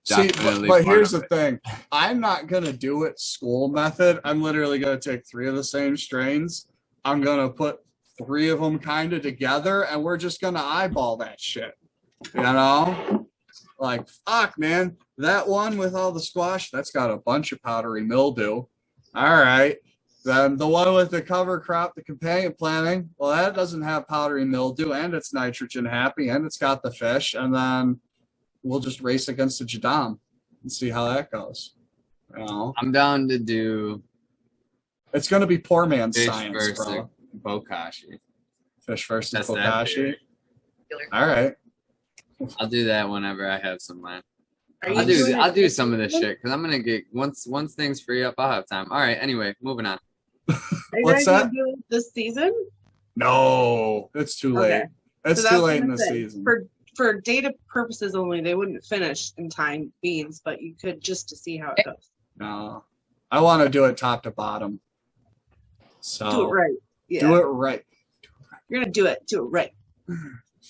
See, definitely. but here's the thing: I'm not gonna do it school method. I'm literally gonna take 3 of the same strains. I'm gonna put 3 of them kind of together, and we're just gonna eyeball that shit. You know, like fuck, man. That one with all the squash, that's got a bunch of powdery mildew. All right. Then the one with the cover crop, the companion planting, well, that doesn't have powdery mildew, and it's nitrogen happy, and it's got the fish. And then we'll just race against the Jadam and see how that goes. You know? I'm down to do. It's going to be poor man's Fish science, versus bro. Bokashi. Fish versus That's that Bokashi. big. All right. I'll do that whenever I have some land. Are you I'll doing do it some of this season? shit because I'm gonna get once things free up, I'll have time. All right. Anyway, moving on. Are you What's guys gonna that? do it this season? No, it's too late. Okay. It's So too that's late in gonna the say, season. For data purposes only, they wouldn't finish in time beans, but you could just to see how it goes. No, I want to do it top to bottom. So Do it right. Yeah. do it right. You're gonna do it. Do it right.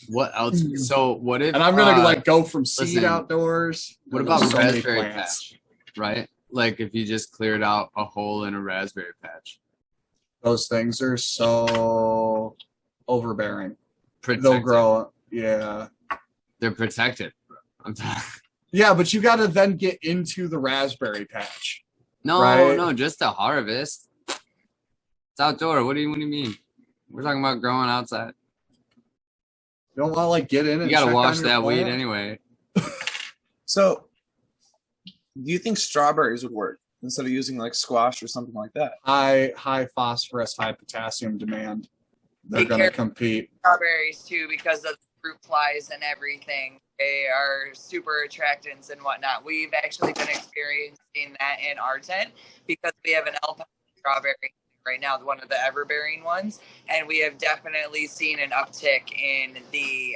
What else? So what if? And I'm gonna like go from seed listen, outdoors. What There's about so many raspberry plants. patch? Right? Like if you just cleared out a hole in a raspberry patch. Those things are so overbearing. Protected. They'll grow. Yeah. They're protected. I'm talking. Yeah, but you got to then get into the raspberry patch. No, Right. no, just a harvest. It's outdoor. What do you mean? We're talking about growing outside. You don't want to like get in and You gotta check wash on your that weed plant? anyway. So, do you think strawberries would work instead of using like squash or something like that? High phosphorus, high potassium demand. They're Be going to careful. compete. Strawberries too, because of the fruit flies and everything. They are super attractants and whatnot. We've actually been experiencing that in our tent because we have an alpine strawberry right now, one of the ever-bearing ones, and we have definitely seen an uptick in the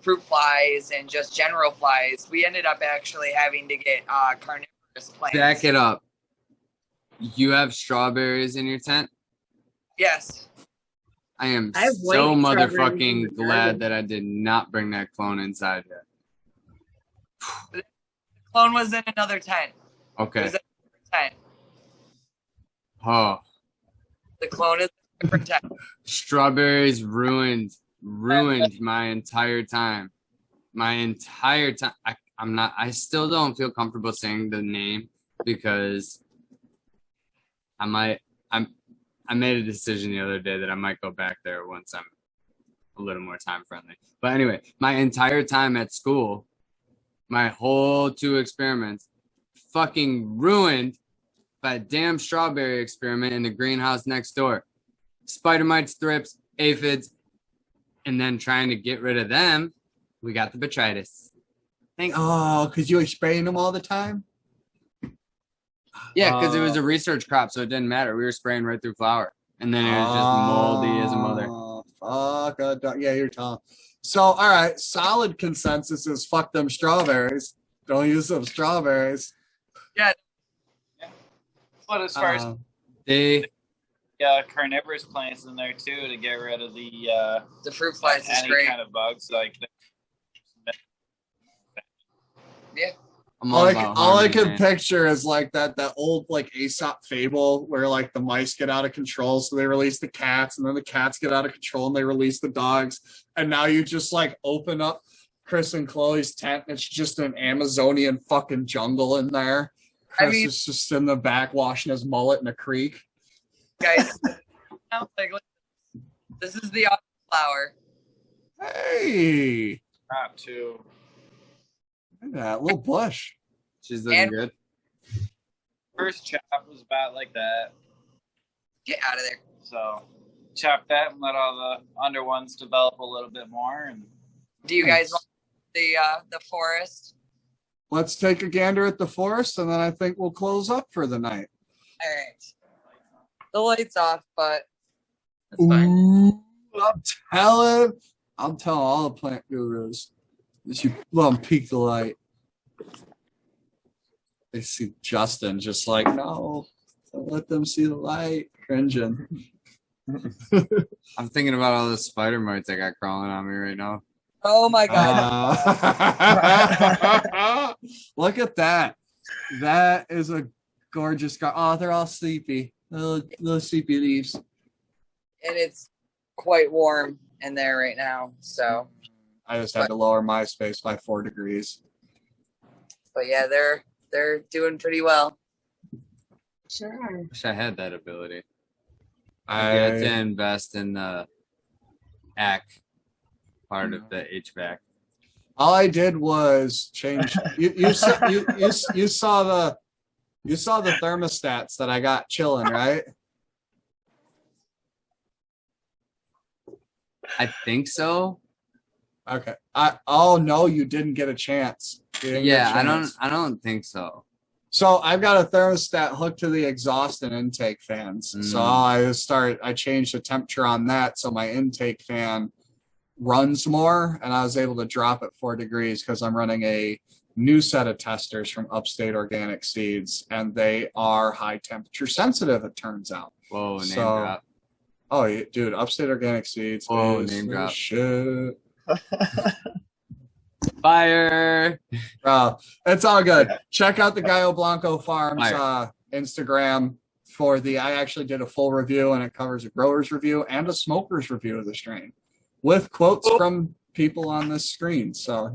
fruit flies and just general flies. We ended up actually having to get carnivorous plants. Back it up. You have strawberries in your tent? Yes. I am I have so white strawberries in motherfucking the glad garden. that I did not bring that clone inside yet. The clone was in another tent. It Okay. was in a different tent. Oh, The clone is in a different tent. strawberries ruined my entire time. My entire time. I still don't feel comfortable saying the name because I made a decision the other day that I might go back there once I'm a little more time friendly. But anyway, my entire time at school, my whole 2 experiments, fucking ruined by a damn strawberry experiment in the greenhouse next door. Spider mites, thrips, aphids, and then trying to get rid of them, we got the botrytis. Oh, because you were spraying them all the time? Yeah, because it was a research crop, so it didn't matter. We were spraying right through flower. And then it was just moldy as a mother. Fuck. Yeah, you're telling. So, all right, solid consensus is fuck them strawberries. Don't use them strawberries. But as far as They carnivorous plants in there too to get rid of the The fruit flies is any great. kind of bugs like. Yeah. I'm All about I harmony, can man. picture is like that old like Aesop fable where like the mice get out of control, so they release the cats, and then the cats get out of control and they release the dogs. And now you just like open up Chris and Chloe's tent. It's just an Amazonian fucking jungle in there. Chris is just in the back washing his mullet in a creek. Guys, this is the autumn flower. Hey, Not too. look at that little bush. She's looking good. First chop was about like that. Get out of there. So chop that and let all the under ones develop a little bit more. And Do you guys want the forest? Let's take a gander at the forest, and then I think we'll close up for the night. All right. The light's off, but it's fine. Ooh, I'm telling all the plant gurus that you let them peek the light. They see Justin just like, no, don't let them see the light. Cringing. I'm thinking about all the spider mites I got crawling on me right now. Oh my god. Look at that. That is a gorgeous guy. Oh, they're all sleepy. Little sleepy leaves. And it's quite warm in there right now. So I just had to lower my space by 4 degrees. but yeah, they're doing pretty well. Sure. Wish I had that ability. I I had to invest in the AC part of the HVAC. all I did was change. You saw the thermostats that I got chilling, right? I think so. Okay. Oh no, you didn't get a chance. You didn't get a Yeah, chance. I don't think so. So I've got a thermostat hooked to the exhaust and intake fans. So I changed the temperature on that so my intake fan runs more, and I was able to drop it 4 degrees because I'm running a new set of testers from Upstate Organic Seeds, and they are high temperature sensitive, it turns out. Whoa, name So- drop. Oh, dude, Upstate Organic Seeds. Whoa, is name the drop. Shit. Fire. It's all good. Check out the Gallo Blanco Farms Fire. Instagram for I actually did a full review, and it covers a grower's review and a smoker's review of the strain with quotes from people on this screen. So,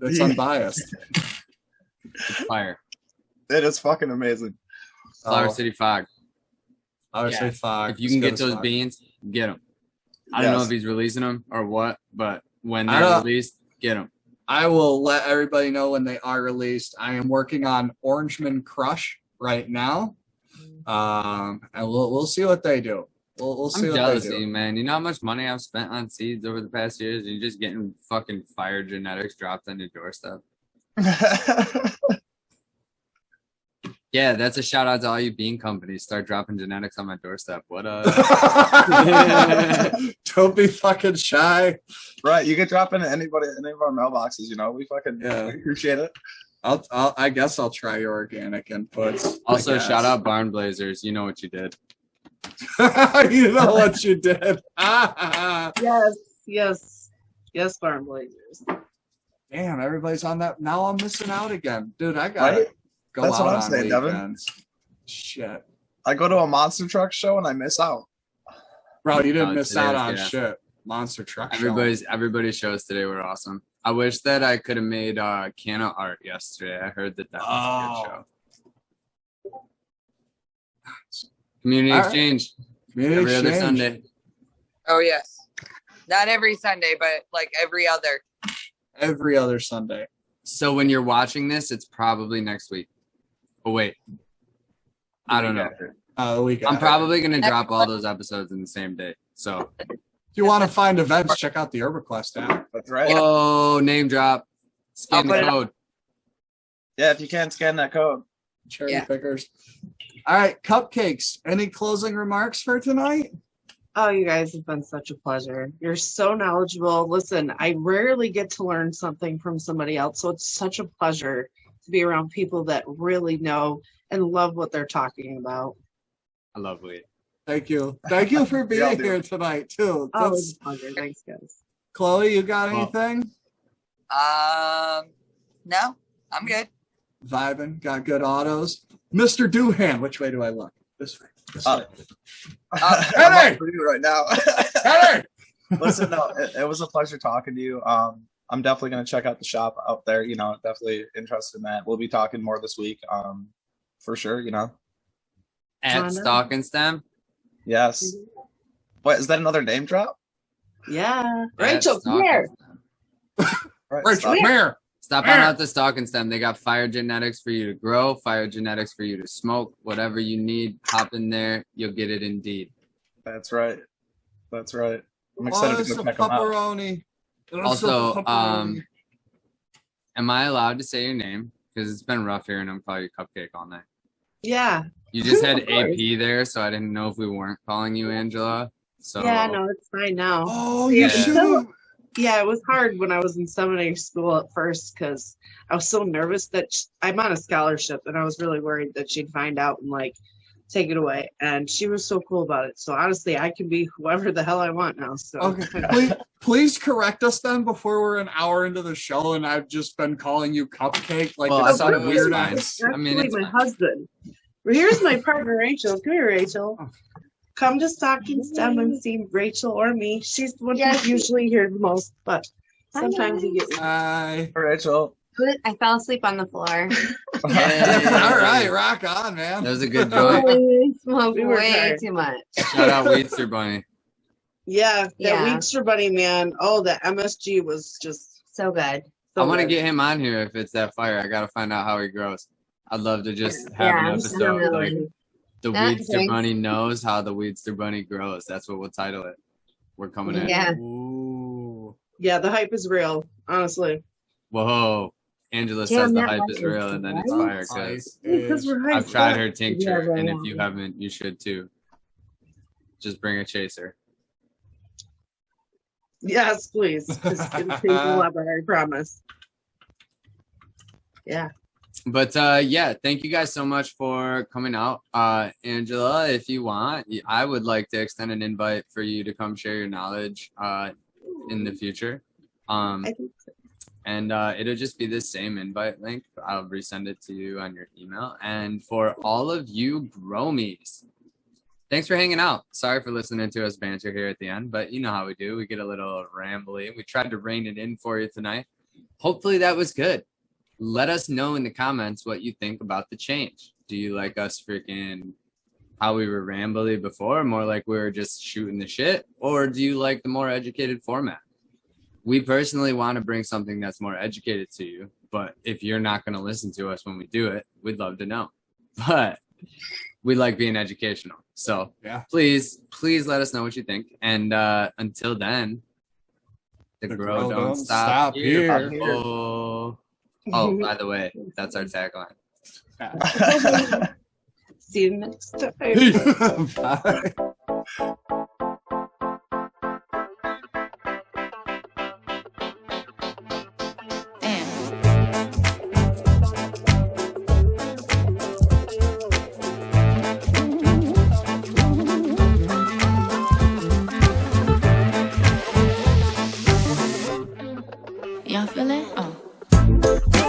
it's unbiased. It's fire. It is fucking amazing. Flower City Fog. Obviously, Yeah. fog. If you can It's get good as those fuck. beans, get them. I don't know Yes. if he's releasing them or what, but when I they're don't- released, get them. I will let everybody know when they are released. I am working on Orangeman Crush right now. And we'll see what they do. We'll see I'm what jealous they of do. you, man. You know how much money I've spent on seeds over the past years? And you're just getting fucking fire genetics dropped on your doorstep. Yeah, that's a shout out to all you bean companies. Start dropping genetics on my doorstep. What Don't be fucking shy. Right, you can drop into any of our mailboxes. We fucking Yeah. we appreciate it. I guess I'll try your organic inputs. Also, I guess. shout out Barn Blazers. You know what you did. You know what you did. Yes, Farm Blazers. Damn, everybody's on that. Now I'm missing out again. Dude, I gotta Right? go That's out what I'm on saying, Devin. weekends. Shit. I go to a monster truck show and I miss out. Bro, you didn't Oh, miss today out was on good. shit. Monster truck show. Everybody's shows today were awesome. I wish that I could have made Canna art yesterday. I heard that was a good show. Community All right. exchange Community every other exchange. Sunday. Oh yes. Not every Sunday, but like every other. Every other Sunday. So when you're watching this, it's probably next week. Oh wait, I don't know. The week I'm after. probably gonna drop all those episodes in the same day. So If you want to find events, check out the UrbaQuest app. That's right. whoa, name drop. Scan I'll the put it up. code. Yeah, if you can scan that code. Cherry Yeah. pickers. All right, cupcakes. Any closing remarks for tonight? Oh, you guys have been such a pleasure. You're so knowledgeable. Listen, I rarely get to learn something from somebody else, so it's such a pleasure to be around people that really know and love what they're talking about. I love Lee. Thank you. Thank you for Yeah, being I'll do here tonight, too. Oh, That's- it's a pleasure. Thanks, guys. Chloe, you got Well- anything? No, I'm good. Vibing, got good autos. Mr. Doohan, which way do I look? This way. This way. I'm up for you right now. Hey! Listen, no, it was a pleasure talking to you. I'm definitely going to check out the shop out there. You know, definitely interested in that. We'll be talking more this week, for sure. You know, At Stalk and Stem. yes. What is that? Another name drop? Yeah. At Rachel, Stalk come here. All right, Rachel, stop. come here. Stop on out to Stalk and Stem. They got fire genetics for you to grow, fire genetics for you to smoke. Whatever you need, hop in there. You'll get it indeed. That's right. That's right. I'm Oh, excited it's to a go check them out. pepperoni. It's Also, a pepperoni. Am I allowed to say your name? Because it's been rough here and I'm calling you Cupcake all night. Yeah. You just had Of course. AP there, so I didn't know if we weren't calling you Angela. So Yeah, no, it's fine now. Oh, Yeah, you should so- have. Yeah, it was hard when I was in seminary school at first because I was so nervous that I'm on a scholarship and I was really worried that she'd find out and like take it away. And she was so cool about it. So honestly, I can be whoever the hell I want now. So Okay, please correct us then before we're an hour into the show and I've just been calling you Cupcake. Like, Well, it's I thought some it was weird fine. ass. I mean, actually it's my fine. husband. Well, here's my partner, Rachel. Come here, Rachel. Come to Stock and Stem and see Rachel or me. She's the one who's usually here the most, but sometimes you get Hi. Rachel. I fell asleep on the floor. Hey. All right, rock on, man. That was a good joint. I smoked We were way tired. too much. Shout out Weedster Bunny. Yeah, that Yeah. Weedster Bunny, man. Oh, the MSG was just So good. so I want to good. get him on here if it's that fire. I got to find out how he grows. I'd love to just have Yeah, an episode like definitely. the That Weedster thing- Bunny knows how the Weedster Bunny grows. That's what we'll title it. We're coming in. Yeah. Ooh. Yeah, the hype is real, honestly. Whoa. Angela Damn, says the that hype mic is is real and then it's right. fire because Because we're hyped I've tried up. her tincture Yeah, and yeah. if you haven't, you should too. Just bring a chaser. Yes, please. Just give things a lever, I promise. Yeah. But yeah, thank you guys so much for coming out. Angela, if you want, I would like to extend an invite for you to come share your knowledge in the future. I think so. And it'll just be the same invite link. I'll resend it to you on your email. And for all of you Gromies, thanks for hanging out. Sorry for listening to us banter here at the end, but you know how we do. We get a little rambly. We tried to rein it in for you tonight. Hopefully that was good. Let us know in the comments what you think about the change. Do you like us freaking how we were rambly before, more like we were just shooting the shit? Or do you like the more educated format? We personally want to bring something that's more educated to you, but if you're not going to listen to us when we do it, we'd love to know. But we like being educational. So Yeah. please let us know what you think. And until then, the grow don't stop here. here. Oh, by the way, that's our tagline. See you next time. Bye. Y'all feel it? Oh.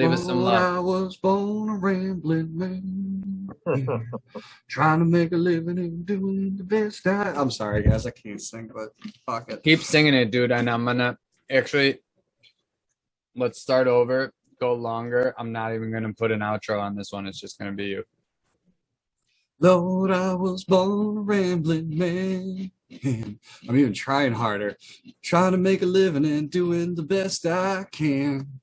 Leave us some Lord, love. I was born a rambling man, trying to make a living and doing the best I'm sorry, guys, I can't sing, but fuck it. Keep singing it, dude, and I'm gonna actually let's start over, go longer. I'm not even gonna put an outro on this one. It's just gonna be you. Lord, I was born a rambling man. I'm even trying harder, trying to make a living and doing the best I can.